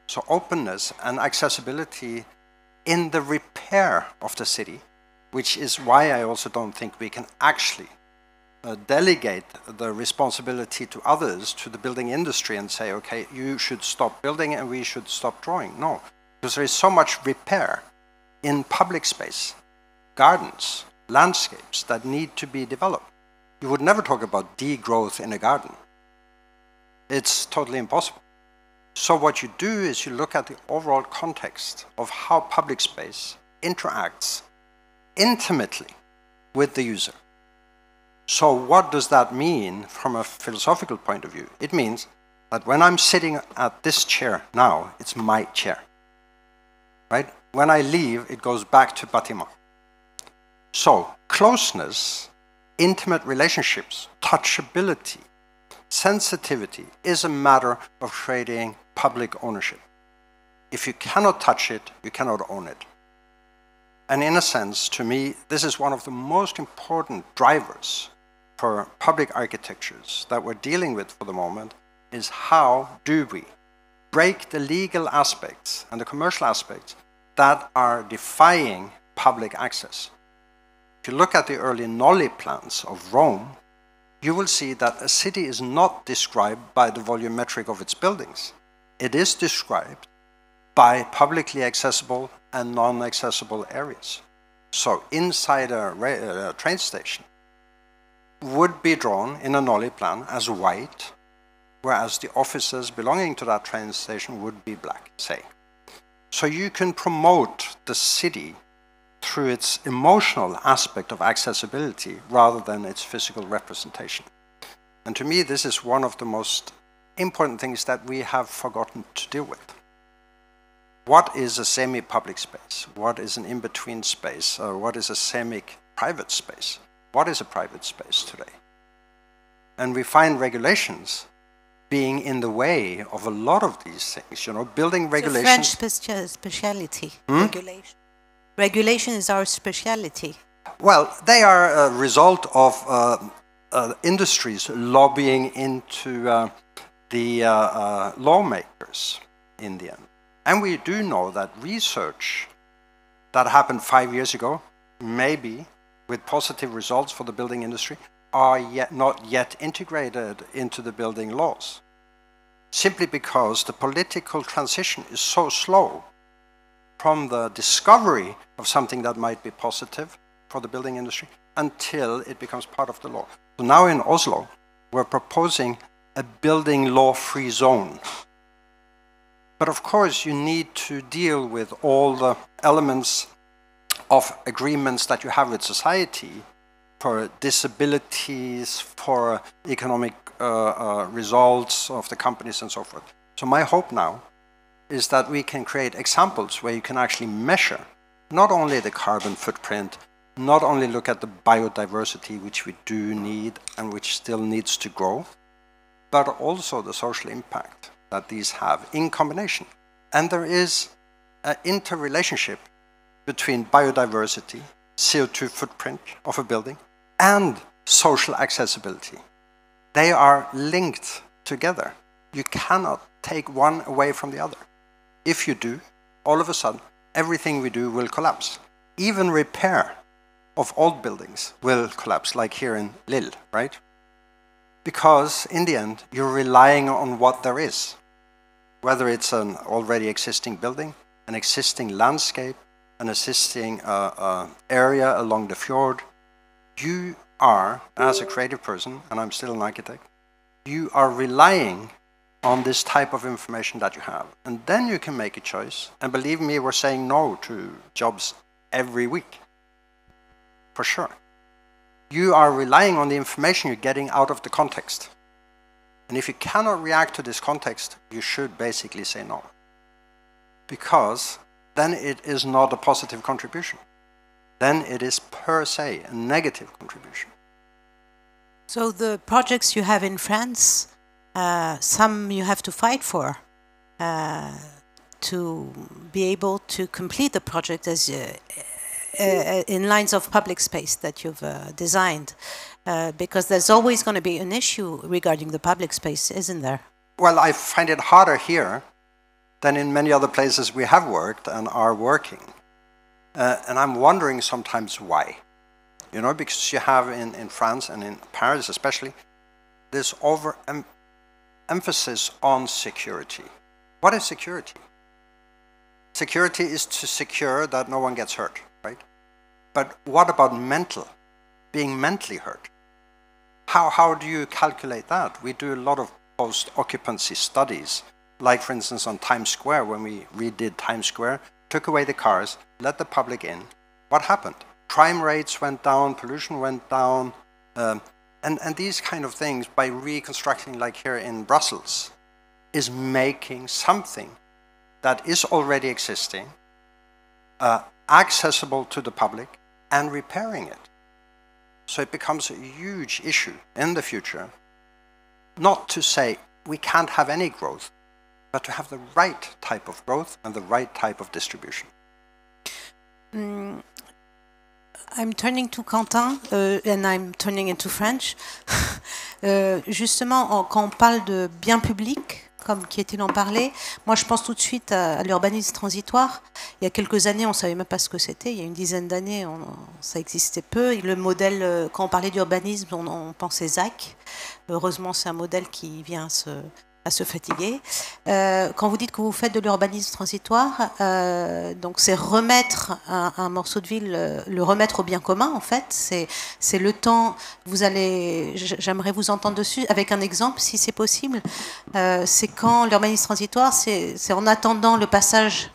So openness and accessibility in the repair of the city, which is why I also don't think we can actually delegate the responsibility to others, to the building industry, and say, okay, you should stop building and we should stop drawing. No, because there is so much repair in public space, gardens, landscapes that need to be developed. You would never talk about degrowth in a garden. It's totally impossible. So what you do is you look at the overall context of how public space interacts intimately with the user. So what does that mean from a philosophical point of view? It means that when I'm sitting at this chair now, it's my chair, right? When I leave, it goes back to bâtiment. So closeness, intimate relationships, touchability, sensitivity is a matter of creating public ownership. If you cannot touch it, you cannot own it. And in a sense, to me, this is one of the most important drivers for public architectures that we're dealing with for the moment, is how do we break the legal aspects and the commercial aspects that are defying public access. If you look at the early Nolli plans of Rome, you will see that a city is not described by the volumetric of its buildings. It is described by publicly accessible and non-accessible areas. So inside a train station would be drawn in a Nolli plan as white, whereas the offices belonging to that train station would be black, say. So you can promote the city through its emotional aspect of accessibility rather than its physical representation. And to me, this is one of the most important things that we have forgotten to deal with. What is a semi-public space? What is an in-between space? What is a semi-private space? What is a private space today? And we find regulations being in the way of a lot of these things, you know, building regulations. It's a French speciality, regulation. Regulation is our speciality. Well, they are a result of industries lobbying into the lawmakers in the end. And we do know that research that happened 5 years ago, maybe with positive results for the building industry, are not yet integrated into the building laws. Simply because the political transition is so slow from the discovery of something that might be positive for the building industry until it becomes part of the law. So now in Oslo, we're proposing a building law-free zone. But of course, you need to deal with all the elements of agreements that you have with society for disabilities, for economic results of the companies and so forth. So my hope now is that we can create examples where you can actually measure not only the carbon footprint, not only look at the biodiversity, which we do need and which still needs to grow, but also the social impact that these have in combination. And there is an interrelationship between biodiversity, CO2 footprint of a building, and social accessibility. They are linked together. You cannot take one away from the other. If you do, all of a sudden, everything we do will collapse. Even repair of old buildings will collapse, like here in Lille, right? Because in the end, you're relying on what there is. Whether it's an already existing building, an existing landscape, an existing area along the fjord, you are, as a creative person, and I'm still an architect, you are relying on this type of information that you have. And then you can make a choice. And believe me, we're saying no to jobs every week. For sure. You are relying on the information you're getting out of the context. And if you cannot react to this context, you should basically say no. Because then it is not a positive contribution. Then it is per se a negative contribution. So the projects you have in France, some you have to fight for to be able to complete the project as in lines of public space that you've designed, because there's always going to be an issue regarding the public space, isn't there? Well, I find it harder here than in many other places we have worked and are working. And I'm wondering sometimes why. You know, because you have in France and in Paris especially, this emphasis on security. What is security? Security is to secure that no one gets hurt, right? But what about being mentally hurt? How do you calculate that? We do a lot of post-occupancy studies, like for instance on Times Square, when we redid Times Square, took away the cars, let the public in. What happened? Crime rates went down, pollution went down, and these kind of things, by reconstructing like here in Brussels, is making something that is already existing accessible to the public and repairing it. So it becomes a huge issue in the future, not to say we can't have any growth, but to have the right type of growth and the right type of distribution. I'm turning to Quentin, and I'm turning into French. Justement, quand on parle de bien public, comme Kjetil en parlait, moi je pense tout de suite à l'urbanisme transitoire. Il y a quelques années, on ne savait même pas ce que c'était. Il y a une dizaine d'années, ça existait peu. Et le modèle, quand on parlait d'urbanisme, on pensait ZAC. Heureusement, c'est un modèle qui vient à se fatiguer. Quand vous dites que vous faites de l'urbanisme transitoire, donc c'est remettre un morceau de ville, le remettre au bien commun en fait. C'est le temps. J'aimerais vous entendre dessus avec un exemple si c'est possible. C'est quand l'urbanisme transitoire, c'est en attendant le passage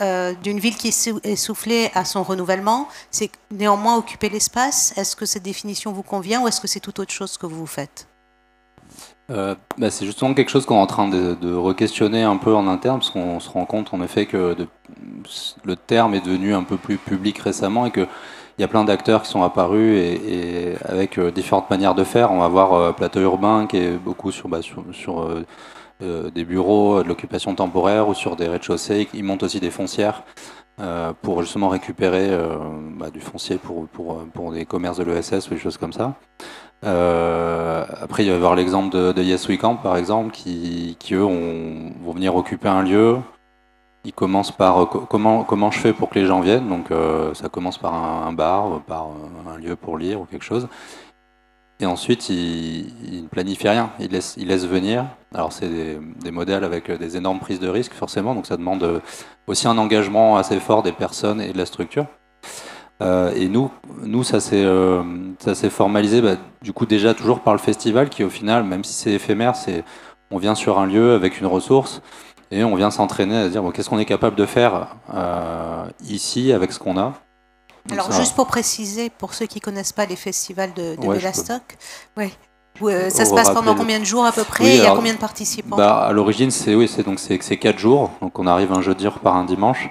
d'une ville qui est essoufflée à son renouvellement, c'est néanmoins occuper l'espace. Est-ce que cette définition vous convient ou est-ce que c'est tout autre chose que vous faites? C'est justement quelque chose qu'on est en train de re-questionner un peu en interne, parce qu'on se rend compte en effet que le terme est devenu un peu plus public récemment et qu'il y a plein d'acteurs qui sont apparus et avec différentes manières de faire. On va voir Plateau Urbain qui est beaucoup sur des bureaux, de l'occupation temporaire ou sur des rez-de-chaussée. Ils montent aussi des foncières pour justement récupérer du foncier pour des commerces de l'ESS ou des choses comme ça. Après il va y avoir l'exemple de Yes We Camp par exemple qui eux vont venir occuper un lieu. Ils commencent par comment je fais pour que les gens viennent, donc ça commence par un bar, par un lieu pour lire ou quelque chose, et ensuite ils ne planifient rien, ils laissent venir. Alors c'est des modèles avec des énormes prises de risques forcément, donc ça demande aussi un engagement assez fort des personnes et de la structure. Et nous ça s'est formalisé du coup déjà toujours par le festival qui au final, même si c'est éphémère, on vient sur un lieu avec une ressource et on vient s'entraîner à se dire qu'est-ce qu'on est capable de faire ici avec ce qu'on a. Donc alors juste pour préciser, pour ceux qui ne connaissent pas les festivals de Bellastock, Ça se passe pendant combien de jours à peu près? Oui, il y a alors, combien de participants? À l'origine, c'est 4 jours. Donc on arrive un jeudi, on repart un dimanche.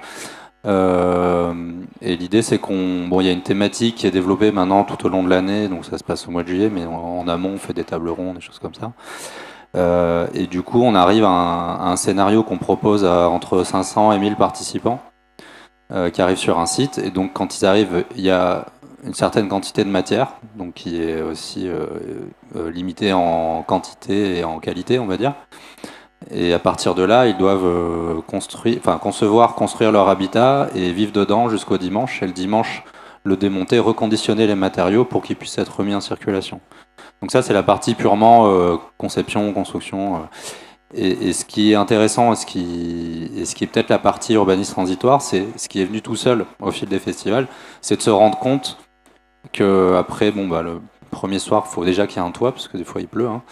Et l'idée, c'est il y a une thématique qui est développée maintenant tout au long de l'année. Donc ça se passe au mois de juillet, mais en amont, on fait des tables rondes, des choses comme ça. Et du coup, on arrive à un scénario qu'on propose à entre 500 et 1000 participants qui arrivent sur un site. Et donc, quand ils arrivent, il y a une certaine quantité de matière, donc qui est aussi limitée en quantité et en qualité, on va dire. Et à partir de là, ils doivent concevoir, construire leur habitat et vivre dedans jusqu'au dimanche. Et le dimanche, le démonter, reconditionner les matériaux pour qu'ils puissent être remis en circulation. Donc ça, c'est la partie purement conception, construction. Et ce qui est intéressant, et ce qui est peut-être la partie urbanisme transitoire, c'est ce qui est venu tout seul au fil des festivals, c'est de se rendre compte que après, le premier soir, il faut déjà qu'il y ait un toit, parce que des fois il pleut, hein.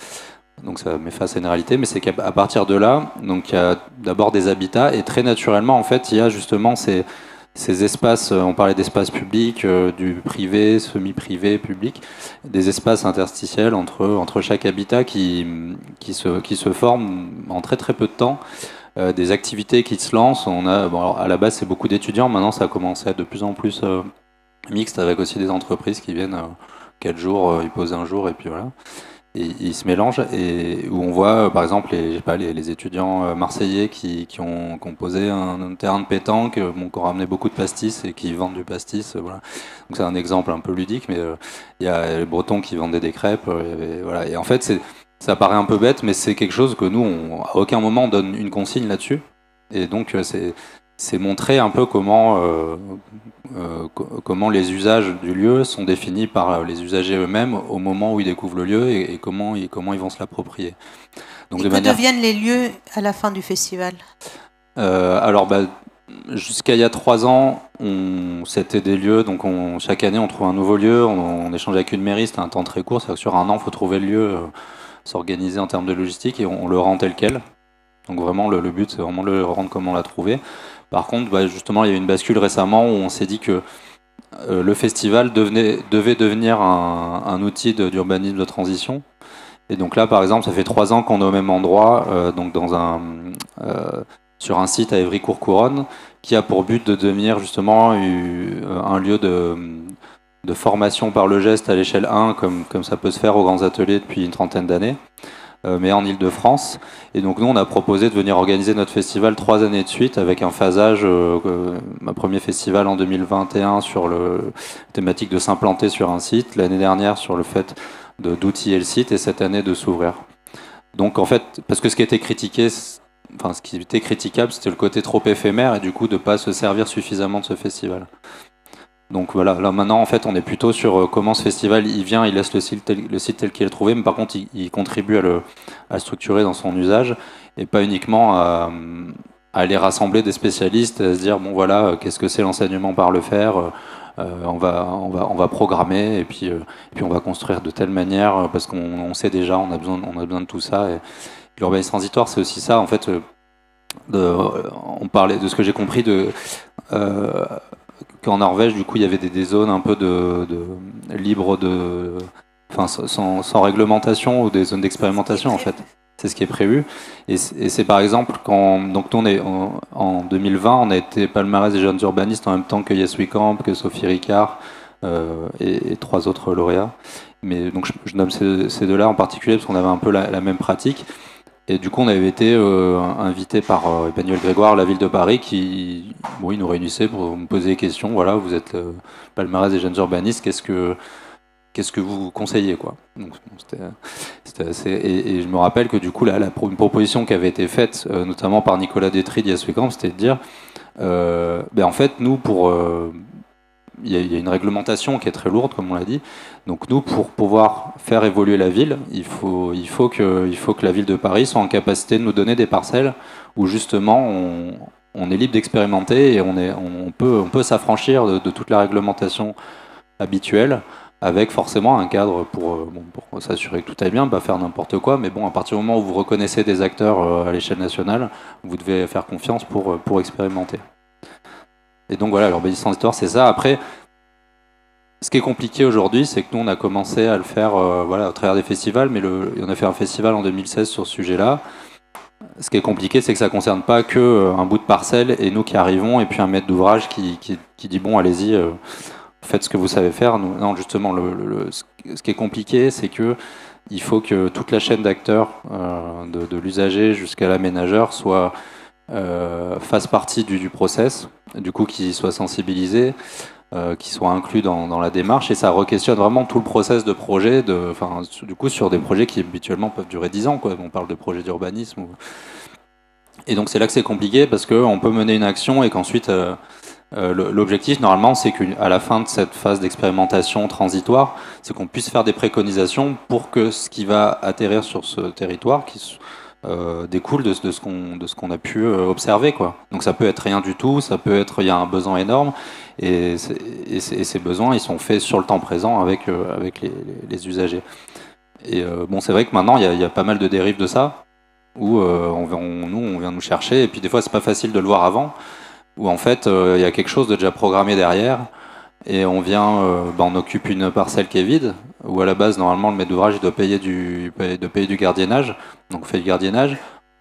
Donc ça met face à une réalité, mais c'est qu'à partir de là, donc il y a d'abord des habitats, et très naturellement, en fait, il y a justement ces espaces, on parlait d'espaces publics, du privé, semi-privé, public, des espaces interstitiels entre chaque habitat qui se forment en très très peu de temps, des activités qui se lancent. Alors, à la base, c'est beaucoup d'étudiants, maintenant ça commence à être de plus en plus mixte, avec aussi des entreprises qui viennent 4 jours, ils posent un jour, et puis voilà. Et ils se mélangent, et où on voit par exemple les étudiants marseillais qui ont posé un terrain de pétanque, qui ont ramené beaucoup de pastis et qui vendent du pastis, voilà. Donc c'est un exemple un peu ludique, mais il y a les Bretons qui vendaient des crêpes, voilà. Et en fait ça paraît un peu bête, mais c'est quelque chose que nous, à aucun moment on donne une consigne là-dessus, et donc c'est montrer un peu comment les usages du lieu sont définis par les usagers eux-mêmes au moment où ils découvrent le lieu, et comment ils vont se l'approprier. Donc, et que deviennent les lieux à la fin du festival? Jusqu'à il y a 3 ans, c'était des lieux, donc chaque année on trouve un nouveau lieu, on échange avec une mairie, c'était un temps très court, c'est-à-dire que sur un an il faut trouver le lieu, s'organiser en termes de logistique, et on le rend tel quel. Donc vraiment le but, c'est vraiment le rendre comme on l'a trouvé. Par contre, justement, il y a eu une bascule récemment où on s'est dit que le festival devait devenir un outil d'urbanisme de transition. Et donc là, par exemple, ça fait 3 ans qu'on est au même endroit, donc sur un site à Évry-Courcouronnes, qui a pour but de devenir justement un lieu de formation par le geste à l'échelle 1, comme ça peut se faire aux grands ateliers depuis une trentaine d'années, mais en Ile-de-France. Et donc nous, on a proposé de venir organiser notre festival 3 années de suite, avec un phasage, un premier festival en 2021 sur la thématique de s'implanter sur un site, l'année dernière sur le fait d'outiller le site, et cette année de s'ouvrir. Donc en fait, parce que ce qui était critiquable, c'était le côté trop éphémère, et du coup de ne pas se servir suffisamment de ce festival. Donc voilà, là maintenant en fait on est plutôt sur comment ce festival il vient, il laisse le site tel qu'il est trouvé, mais par contre il contribue à structurer dans son usage, et pas uniquement à aller rassembler des spécialistes, à se dire bon voilà, qu'est-ce que c'est l'enseignement par le faire, on va programmer, et puis on va construire de telle manière, parce qu'on sait déjà, on a besoin de tout ça. Et l'urbanisme transitoire, c'est aussi ça en fait. On parlait de ce que j'ai compris qu'en Norvège, du coup, il y avait des zones un peu libres sans réglementation, ou des zones d'expérimentation en fait. C'est ce qui est prévu. Et c'est par exemple donc nous en 2020, on a été palmarès des jeunes urbanistes en même temps que Yes We Camp, que Sophie Ricard et 3 autres lauréats. Mais donc je nomme ces 2-là en particulier parce qu'on avait un peu la même pratique. Et du coup, on avait été invité par Emmanuel Grégoire, la ville de Paris, qui nous réunissait pour me poser des questions. Voilà, vous êtes palmarès des jeunes urbanistes, qu'est-ce que vous conseillez, quoi. Donc, c'était assez... et je me rappelle que du coup, une proposition qui avait été faite, notamment par Nicolas Détry de Yes We Camp, c'était de dire, en fait, nous, il y a une réglementation qui est très lourde, comme on l'a dit. Donc nous, pour pouvoir faire évoluer la ville, il faut que la ville de Paris soit en capacité de nous donner des parcelles où justement on est libre d'expérimenter, et on peut s'affranchir de toute la réglementation habituelle, avec forcément un cadre pour s'assurer que tout aille bien, pas faire n'importe quoi. Mais bon, à partir du moment où vous reconnaissez des acteurs à l'échelle nationale, vous devez faire confiance pour expérimenter. Et donc voilà, l'urbanisme transitoire, c'est ça. Après, Ce qui est compliqué aujourd'hui, c'est que nous, on a commencé à le faire voilà, au travers des festivals, mais on a fait un festival en 2016 sur ce sujet-là. Ce qui est compliqué, c'est que ça ne concerne pas qu'un bout de parcelle et nous qui arrivons, et puis un maître d'ouvrage qui dit bon, allez-y, faites ce que vous savez faire. Non, justement, ce qui est compliqué, c'est que il faut que toute la chaîne d'acteurs, de l'usager jusqu'à l'aménageur, fasse partie du process, du coup, qu'ils soient sensibilisés, qui soient inclus dans la démarche, et ça re-questionne vraiment tout le process de projet, du coup sur des projets qui habituellement peuvent durer 10 ans, quoi. On parle de projets d'urbanisme. Et donc c'est là que c'est compliqué, parce qu'on peut mener une action et qu'ensuite l'objectif normalement c'est qu'à la fin de cette phase d'expérimentation transitoire, c'est qu'on puisse faire des préconisations pour que ce qui va atterrir sur ce territoire découle de ce qu'on a pu observer, quoi. Donc ça peut être rien du tout, ça peut être il y a un besoin énorme, et ces besoins ils sont faits sur le temps présent avec les usagers. Et bon, c'est vrai que maintenant il y a pas mal de dérives de ça, où on vient nous chercher, et puis des fois c'est pas facile de le voir avant, où en fait il y a quelque chose de déjà programmé derrière, et on vient, on occupe une parcelle qui est vide, où à la base normalement le maître d'ouvrage il doit payer du gardiennage, donc on fait du gardiennage,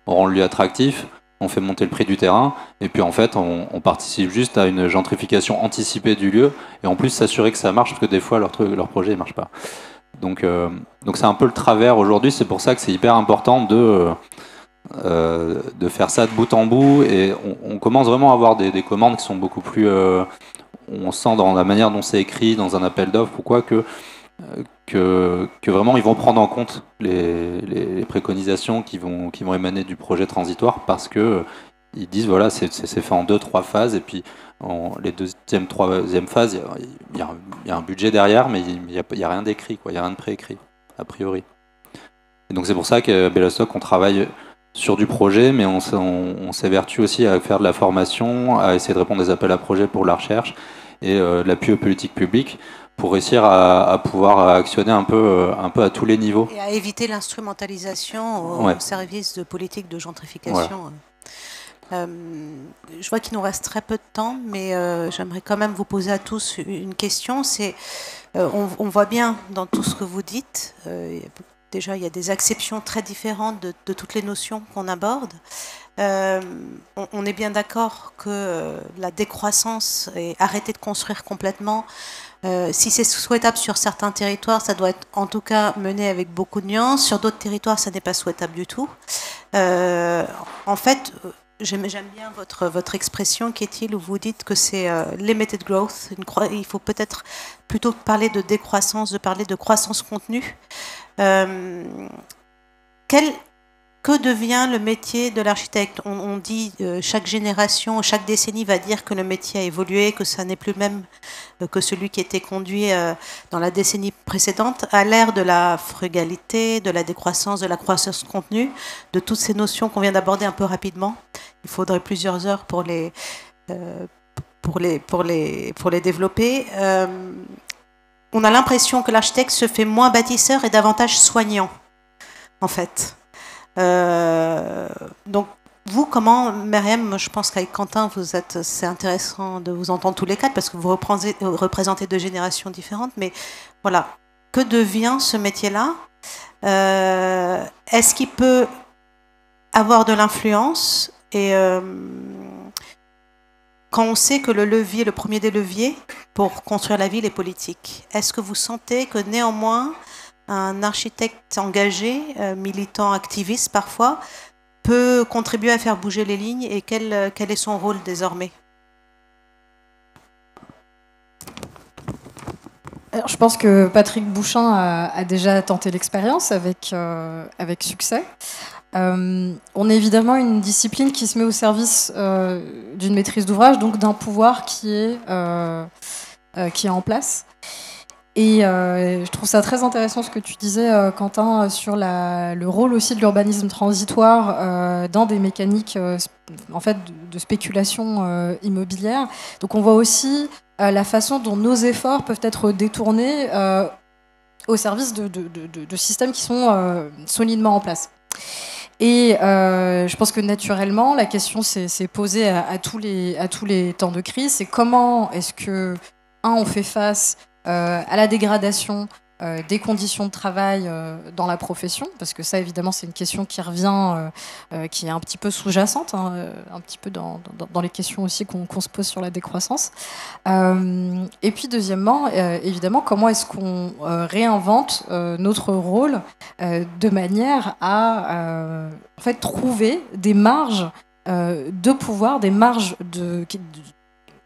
on rend le lieu attractif, on fait monter le prix du terrain, et puis en fait on participe juste à une gentrification anticipée du lieu, et en plus s'assurer que ça marche, parce que des fois leur projet ne marche pas. Donc c'est un peu le travers aujourd'hui, c'est pour ça que c'est hyper important de faire ça de bout en bout, et on commence vraiment à avoir des commandes qui sont beaucoup plus... on sent dans la manière dont c'est écrit, dans un appel d'offres, pourquoi que vraiment ils vont prendre en compte les préconisations qui vont émaner du projet transitoire, parce que ils disent voilà, c'est fait en 2-3 phases, et puis les deuxième, troisième phases, il y a un budget derrière, mais il y a rien d'écrit, quoi, il y a rien de préécrit a priori. Et donc c'est pour ça qu'à Bellastock on travaille sur du projet, mais on s'évertue aussi à faire de la formation, à essayer de répondre des appels à projets pour la recherche et de l'appui aux politiques publiques, pour réussir à pouvoir actionner un peu à tous les niveaux. Et à éviter l'instrumentalisation au service de politiques de gentrification. Voilà. Je vois qu'il nous reste très peu de temps, mais j'aimerais quand même vous poser à tous une question. On voit bien dans tout ce que vous dites, déjà il y a des acceptions très différentes de toutes les notions qu'on aborde. On est bien d'accord que la décroissance et arrêter de construire complètement, si c'est souhaitable sur certains territoires, ça doit être en tout cas mené avec beaucoup de nuances. Sur d'autres territoires, ça n'est pas souhaitable du tout. En fait, j'aime bien votre expression, Kétil, où vous dites que c'est limited growth. Il faut peut-être plutôt parler de décroissance, de parler de croissance contenue. Que devient le métier de l'architecte ? On dit chaque génération, chaque décennie va dire que le métier a évolué, que ça n'est plus le même que celui qui était conduit dans la décennie précédente. À l'ère de la frugalité, de la décroissance, de la croissance contenue, de toutes ces notions qu'on vient d'aborder un peu rapidement, il faudrait plusieurs heures pour les développer. On a l'impression que l'architecte se fait moins bâtisseur et davantage soignant, en fait. Donc, vous, comment, Myriam, je pense qu'avec Quentin, c'est intéressant de vous entendre tous les quatre, parce que vous représentez deux générations différentes, mais voilà, que devient ce métier-là ? Est-ce qu'il peut avoir de l'influence ? Et quand on sait que le premier des leviers pour construire la ville est politique, est-ce que vous sentez que néanmoins un architecte engagé, militant, activiste parfois, peut contribuer à faire bouger les lignes, et quel est son rôle désormais ? Alors, je pense que Patrick Bouchain a déjà tenté l'expérience avec succès. On est évidemment une discipline qui se met au service d'une maîtrise d'ouvrage, donc d'un pouvoir qui est en place. Et je trouve ça très intéressant ce que tu disais, Quentin, sur le rôle aussi de l'urbanisme transitoire dans des mécaniques en fait, de spéculation immobilière. Donc on voit aussi la façon dont nos efforts peuvent être détournés au service de systèmes qui sont solidement en place. Et je pense que naturellement, la question s'est posée à tous les temps de crise, c'est comment est-ce que, on fait face à la dégradation des conditions de travail dans la profession, parce que ça évidemment c'est une question qui revient, qui est un petit peu sous-jacente, hein, un petit peu dans les questions aussi qu'on se pose sur la décroissance. Et puis deuxièmement, évidemment, comment est-ce qu'on réinvente notre rôle de manière à en fait, trouver des marges de pouvoir, des marges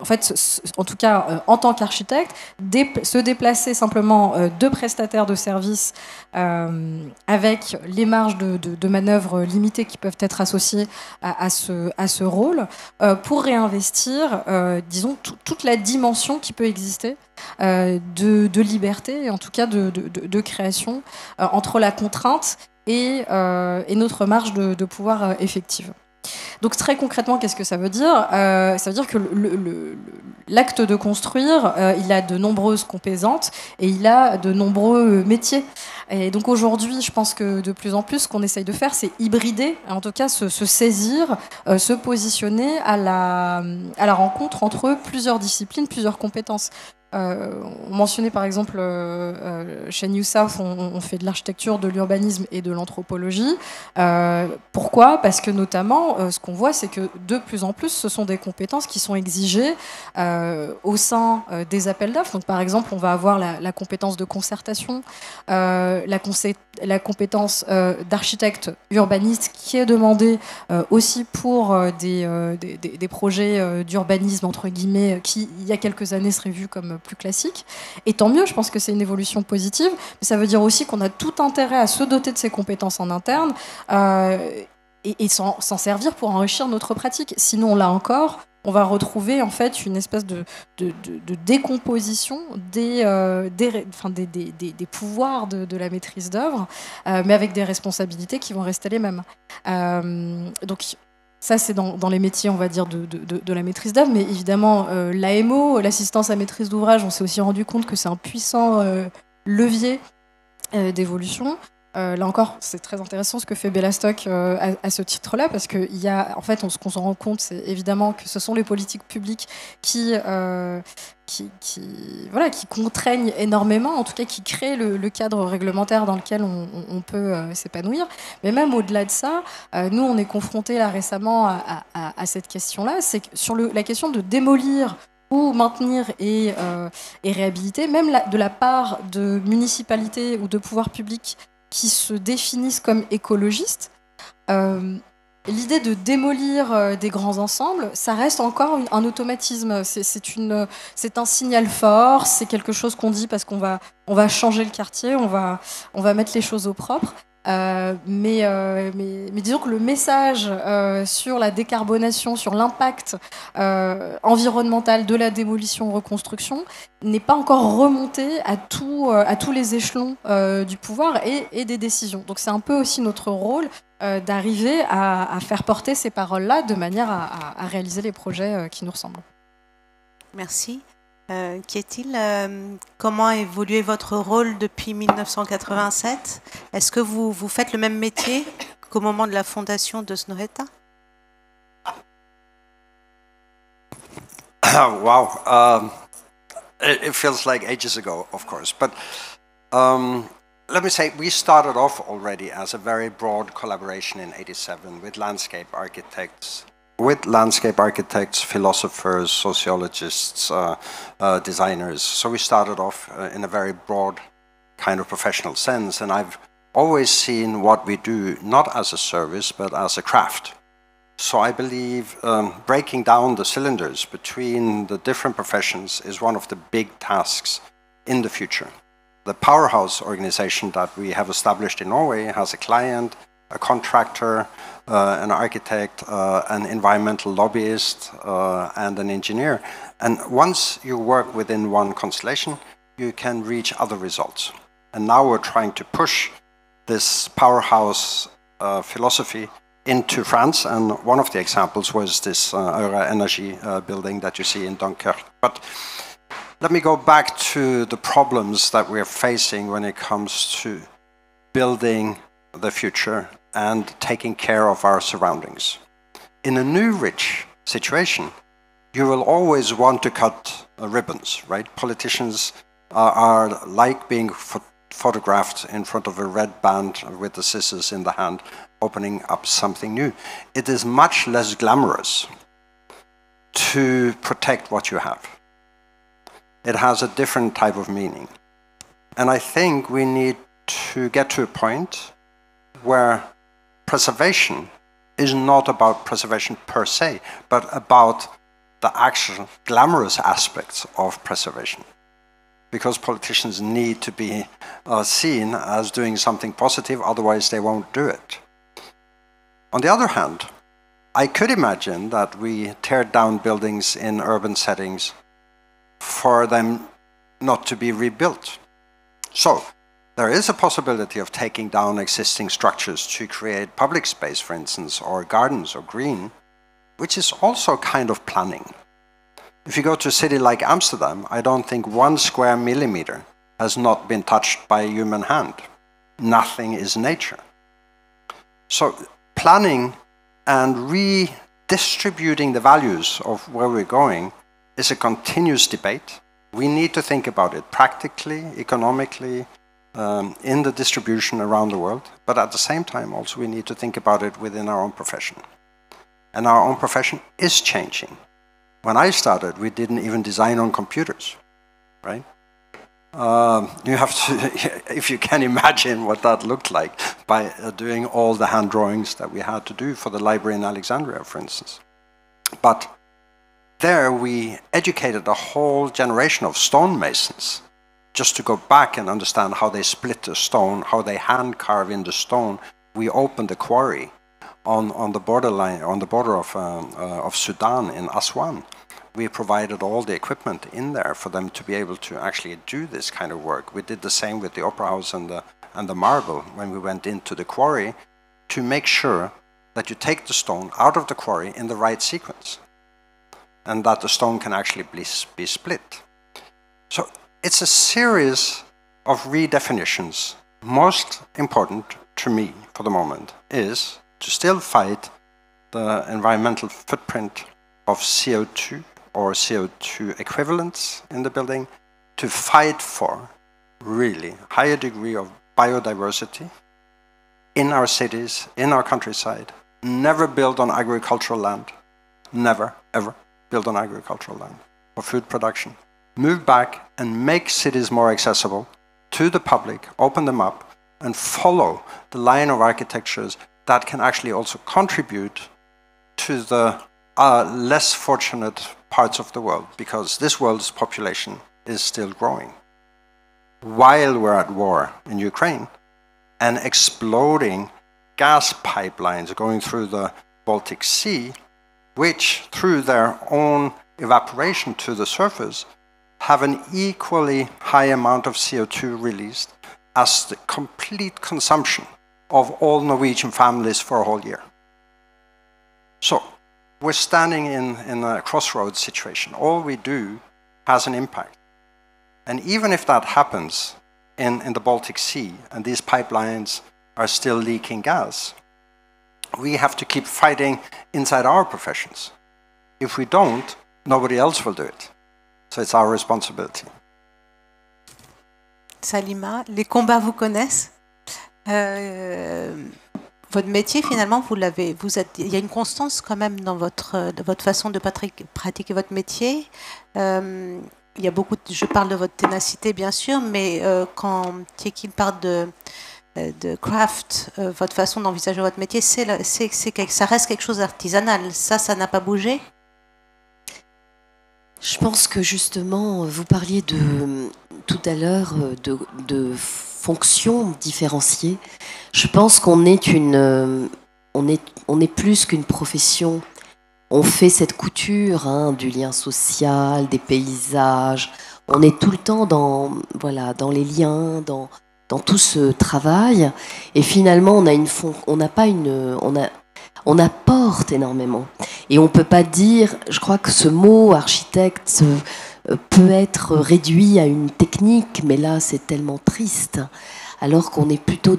en fait, en tout cas, en tant qu'architecte, se déplacer simplement de prestataires de services avec les marges de manœuvre limitées qui peuvent être associées à ce rôle pour réinvestir, disons, toute la dimension qui peut exister de liberté, et en tout cas de création entre la contrainte et notre marge de pouvoir effective. Donc très concrètement, qu'est-ce que ça veut dire ? Ça veut dire que l'acte de construire, il a de nombreuses composantes et il a de nombreux métiers. Et donc aujourd'hui, je pense que de plus en plus, ce qu'on essaye de faire, c'est hybrider, en tout cas se saisir, se positionner à la rencontre entre plusieurs disciplines, plusieurs compétences. On mentionnait par exemple chez New South, on fait de l'architecture, de l'urbanisme et de l'anthropologie. Pourquoi ? Parce que notamment, ce qu'on voit, c'est que de plus en plus, ce sont des compétences qui sont exigées au sein des appels d'offres. Donc par exemple, on va avoir la compétence de concertation, la compétence d'architecte urbaniste qui est demandée aussi pour des projets d'urbanisme, entre guillemets, qui il y a quelques années seraient vus comme plus classique. Et tant mieux, je pense que c'est une évolution positive, mais ça veut dire aussi qu'on a tout intérêt à se doter de ces compétences en interne et s'en servir pour enrichir notre pratique. Sinon, là encore, on va retrouver en fait une espèce de décomposition des pouvoirs de la maîtrise d'œuvre, mais avec des responsabilités qui vont rester les mêmes. Donc, ça, c'est dans les métiers, on va dire, de la maîtrise d'œuvre. Mais évidemment, l'AMO, l'assistance à maîtrise d'ouvrage, on s'est aussi rendu compte que c'est un puissant levier d'évolution. Là encore, c'est très intéressant ce que fait Bellastock à ce titre-là, parce que en fait, ce qu'on s'en rend compte, c'est évidemment que ce sont les politiques publiques qui contraignent énormément, en tout cas qui créent le cadre réglementaire dans lequel on peut s'épanouir. Mais même au-delà de ça, nous, on est confrontés là récemment à cette question-là, c'est que sur la question de démolir ou maintenir et réhabiliter, même de la part de municipalités ou de pouvoirs publics qui se définissent comme écologistes, l'idée de démolir des grands ensembles, ça reste encore un automatisme. C'est un signal fort, c'est quelque chose qu'on dit parce qu'on va changer le quartier, on va mettre les choses au propre. Mais disons que le message sur la décarbonation, sur l'impact environnemental de la démolition-reconstruction n'est pas encore remonté à tous les échelons du pouvoir et des décisions. Donc c'est un peu aussi notre rôle d'arriver à faire porter ces paroles-là de manière à réaliser les projets qui nous ressemblent. Merci. Qu'est-il comment a évolué votre rôle depuis 1987 ? Est-ce que vous faites le même métier qu'au moment de la fondation de Snohetta ? Wow. It feels like ages ago, of course. But let me say, we started off already as a very broad collaboration in '87 with landscape architects, philosophers, sociologists, designers. So we started off in a very broad kind of professional sense, and I've always seen what we do not as a service, but as a craft. So I believe breaking down the cylinders between the different professions is one of the big tasks in the future. The powerhouse organization that we have established in Norway has a client, a contractor, an architect, an environmental lobbyist, and an engineer. And once you work within one constellation, you can reach other results. And now we're trying to push this powerhouse philosophy into France, and one of the examples was this Eura Energy building that you see in Dunkirk. But let me go back to the problems that we're facing when it comes to building the future and taking care of our surroundings. In a new rich situation, you will always want to cut ribbons, right? Politicians are like being photographed in front of a red band with the scissors in the hand, opening up something new. It is much less glamorous to protect what you have. It has a different type of meaning. And I think we need to get to a point where preservation is not about preservation per se, but about the actual glamorous aspects of preservation. Because politicians need to be seen as doing something positive, otherwise they won't do it. On the other hand, I could imagine that we tear down buildings in urban settings for them not to be rebuilt. So, there is a possibility of taking down existing structures to create public space, for instance, or gardens or green, which is also kind of planning. If you go to a city like Amsterdam, I don't think 1 square millimeter has not been touched by a human hand. Nothing is nature. So planning and redistributing the values of where we're going is a continuous debate. We need to think about it practically, economically, in the distribution around the world, but at the same time also we need to think about it within our own profession. And our own profession is changing. When I started, we didn't even design on computers, right? You have to, if you can imagine what that looked like by doing all the hand drawings that we had to do for the library in Alexandria, for instance. But there we educated a whole generation of stonemasons just to go back and understand how they split the stone, how they hand carve in the stone. We opened the quarry on the borderline, on the border of Sudan in Aswan. We provided all the equipment in there for them to be able to actually do this kind of work. We did the same with the Opera House and the marble when we went into the quarry to make sure that you take the stone out of the quarry in the right sequence and that the stone can actually be split. So it's a series of redefinitions. Most important to me for the moment is to still fight the environmental footprint of CO2 or CO2 equivalents in the building, to fight for really higher degree of biodiversity in our cities, in our countryside. Never build on agricultural land. Never, ever build on agricultural land for food production. Move back and make cities more accessible to the public, open them up, and follow the line of architectures that can actually also contribute to the less fortunate parts of the world, because this world's population is still growing. While we're at war in Ukraine and exploding gas pipelines going through the Baltic Sea, which through their own evaporation to the surface have an equally high amount of CO2 released as the complete consumption of all Norwegian families for a whole year. So we're standing in a crossroads situation. All we do has an impact. And even if that happens in the Baltic Sea and these pipelines are still leaking gas, we have to keep fighting inside our professions. If we don't, nobody else will do it. So it's our responsibility. Salima, les combats vous connaissent. Votre métier, finalement, il y a une constance quand même dans votre façon de pratiquer votre métier. Il y a je parle de votre ténacité, bien sûr, mais quand Kjetil parle de craft, votre façon d'envisager votre métier, ça reste quelque chose d'artisanal. Ça n'a pas bougé? Je pense que justement, vous parliez tout à l'heure de fonctions différenciées. Je pense qu'on est on est plus qu'une profession. On fait cette couture du lien social, des paysages. On est tout le temps dans les liens, dans tout ce travail. Et finalement, on apporte énormément. Et on ne peut pas dire, je crois que ce mot architecte peut être réduit à une technique, mais là c'est tellement triste, alors qu'on est plutôt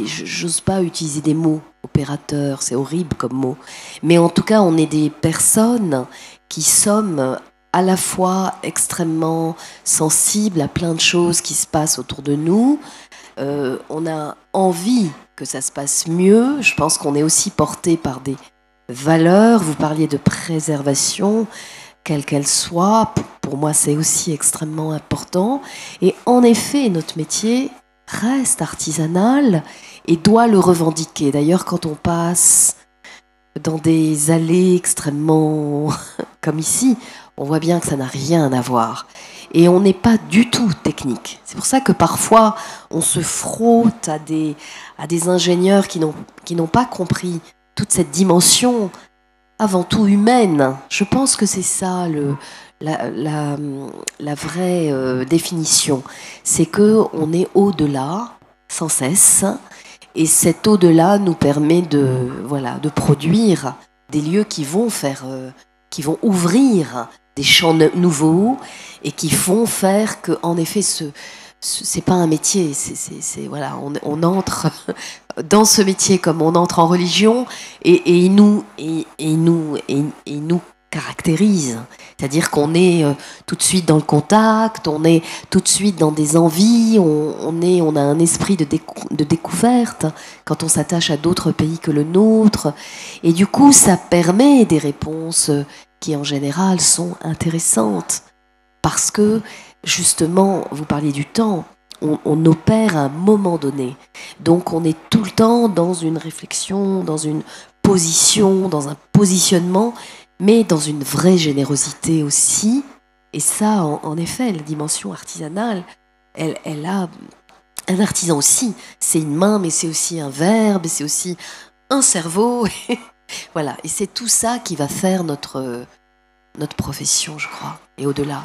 j'ose pas utiliser des mots, opérateurs, c'est horrible comme mot, mais en tout cas on est des personnes qui sommes à la fois extrêmement sensible à plein de choses qui se passent autour de nous. On a envie que ça se passe mieux. Je pense qu'on est aussi porté par des valeurs. Vous parliez de préservation, quelle qu'elle soit. Pour moi, c'est aussi extrêmement important. Et en effet, notre métier reste artisanal et doit le revendiquer. D'ailleurs, quand on passe dans des allées extrêmement comme ici, on voit bien que ça n'a rien à voir. Et on n'est pas du tout technique. C'est pour ça que parfois, on se frotte à des ingénieurs qui n'ont pas compris toute cette dimension avant tout humaine. Je pense que c'est ça la vraie définition. C'est qu'on est au-delà, sans cesse, et cet au-delà nous permet de produire des lieux qui vont ouvrir des champs nouveaux et qui font faire que, en effet, c'est pas un métier. On entre dans ce métier comme on entre en religion et il nous caractérise. C'est-à-dire qu'on est tout de suite dans le contact, on est tout de suite dans des envies, on a un esprit de découverte quand on s'attache à d'autres pays que le nôtre. Et du coup, ça permet des réponses qui, en général, sont intéressantes. Parce que, justement, vous parliez du temps, on opère à un moment donné. Donc, on est tout le temps dans une réflexion, dans une position, dans un positionnement, mais dans une vraie générosité aussi. Et ça, en effet, la dimension artisanale, elle a un artisan aussi. C'est une main, mais c'est aussi un verbe, c'est aussi un cerveau. Voilà. Et c'est tout ça qui va faire notre profession, je crois, et au-delà.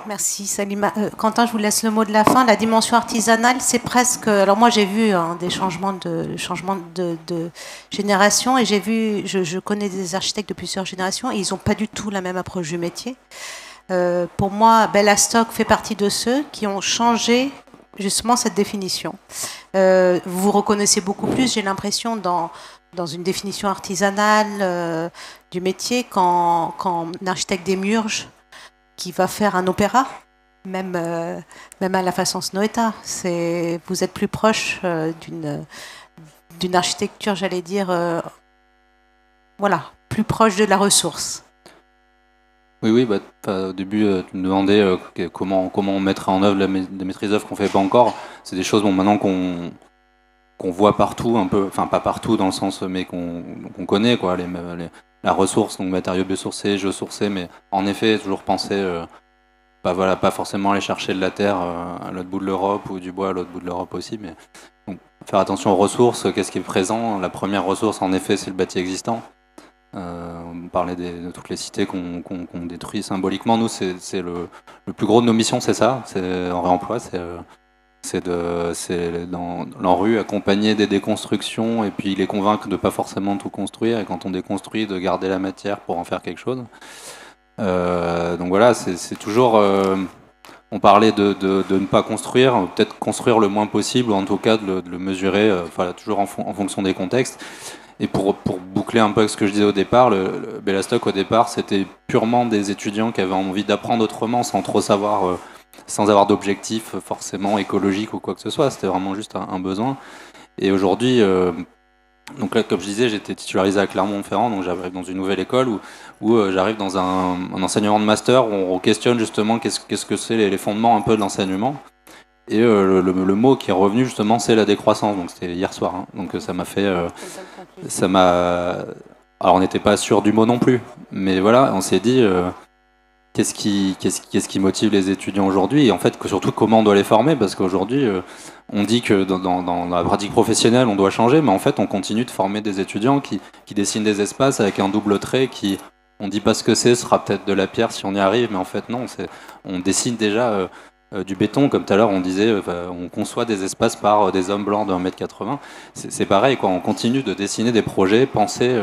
Merci Salima. Quentin, je vous laisse le mot de la fin. La dimension artisanale, c'est presque... Alors moi, j'ai vu des changements de génération et j'ai vu... Je connais des architectes de plusieurs générations et ils n'ont pas du tout la même approche du métier. Pour moi, Bellastock fait partie de ceux qui ont changé justement cette définition. Vous vous reconnaissez beaucoup plus, j'ai l'impression, dans une définition artisanale du métier qu'en architecte démiurge qui va faire un opéra, même à la façon Snoetta. Vous êtes plus proche d'une architecture, j'allais dire, plus proche de la ressource. Oui, au début, tu me demandais comment on mettrait en œuvre des maîtrises d'œuvre qu'on ne fait pas encore. C'est des choses, maintenant qu'on voit partout, un peu, enfin pas partout dans le sens, mais qu'on connaît, quoi, la ressource, donc matériaux biosourcés, géosourcés, mais en effet, toujours penser, pas forcément aller chercher de la terre à l'autre bout de l'Europe ou du bois à l'autre bout de l'Europe aussi, mais donc, faire attention aux ressources, qu'est-ce qui est présent. La première ressource, en effet, c'est le bâti existant. On parlait de toutes les cités qu'on détruit symboliquement. Nous, c'est le plus gros de nos missions, c'est ça, c'est en réemploi, c'est dans l'ANRU accompagner des déconstructions et puis les convaincre de pas forcément tout construire, et quand on déconstruit, de garder la matière pour en faire quelque chose. Donc voilà, c'est toujours... on parlait de ne pas construire, peut-être construire le moins possible, ou en tout cas de le mesurer, toujours en fonction des contextes. Et pour boucler un peu avec ce que je disais au départ, le Bellastock au départ, c'était purement des étudiants qui avaient envie d'apprendre autrement sans trop savoir... sans avoir d'objectif forcément écologique ou quoi que ce soit, c'était vraiment juste un besoin. Et aujourd'hui, donc là, comme je disais, j'étais titularisé à Clermont-Ferrand, donc j'arrive dans une nouvelle école où j'arrive dans un enseignement de master où on questionne justement qu'est-ce que c'est les fondements un peu de l'enseignement. Et le mot qui est revenu justement, c'est la décroissance. Donc c'était hier soir, hein. Donc ça m'a fait, alors on n'était pas sûr du mot non plus, mais voilà, on s'est dit. Qu'est-ce qui motive les étudiants aujourd'hui, et en fait surtout comment on doit les former, parce qu'aujourd'hui on dit que dans la pratique professionnelle on doit changer, mais en fait on continue de former des étudiants qui dessinent des espaces avec un double trait qui, on dit pas ce que c'est, sera peut-être de la pierre si on y arrive, mais en fait non, on dessine déjà du béton, comme tout à l'heure on disait, on conçoit des espaces par des hommes blancs de 1m80, c'est pareil, quoi. On continue de dessiner des projets, penser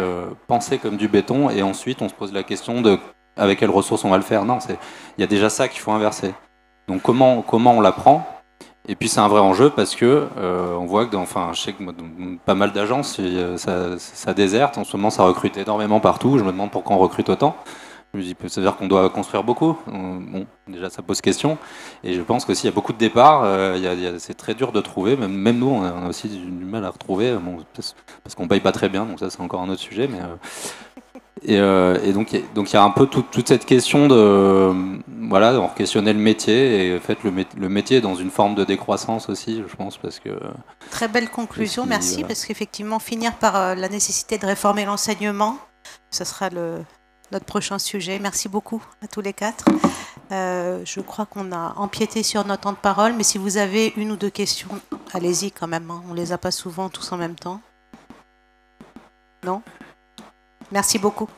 comme du béton, et ensuite on se pose la question de avec quelles ressources on va le faire. Non, il y a déjà ça qu'il faut inverser. Donc comment on l'apprend? Et puis c'est un vrai enjeu parce que on voit que je sais que pas mal d'agences, ça déserte. En ce moment, ça recrute énormément partout. Je me demande pourquoi on recrute autant. Ça veut dire qu'on doit construire beaucoup. Bon, déjà, ça pose question. Et je pense qu'aussi, il y a beaucoup de départs. C'est très dur de trouver. Même nous, on a aussi du mal à retrouver. Bon, parce qu'on ne paye pas très bien. Donc ça, c'est encore un autre sujet. Mais, et donc, il y a un peu toute cette question de... Voilà, on questionner le métier. Et en fait, le métier est dans une forme de décroissance aussi, je pense. Parce que, très belle conclusion, merci. Voilà. Parce qu'effectivement, finir par la nécessité de réformer l'enseignement, ce sera notre prochain sujet. Merci beaucoup à tous les quatre. Je crois qu'on a empiété sur notre temps de parole, mais si vous avez une ou deux questions, allez-y quand même. Hein. On ne les a pas souvent tous en même temps. Non ? Merci beaucoup.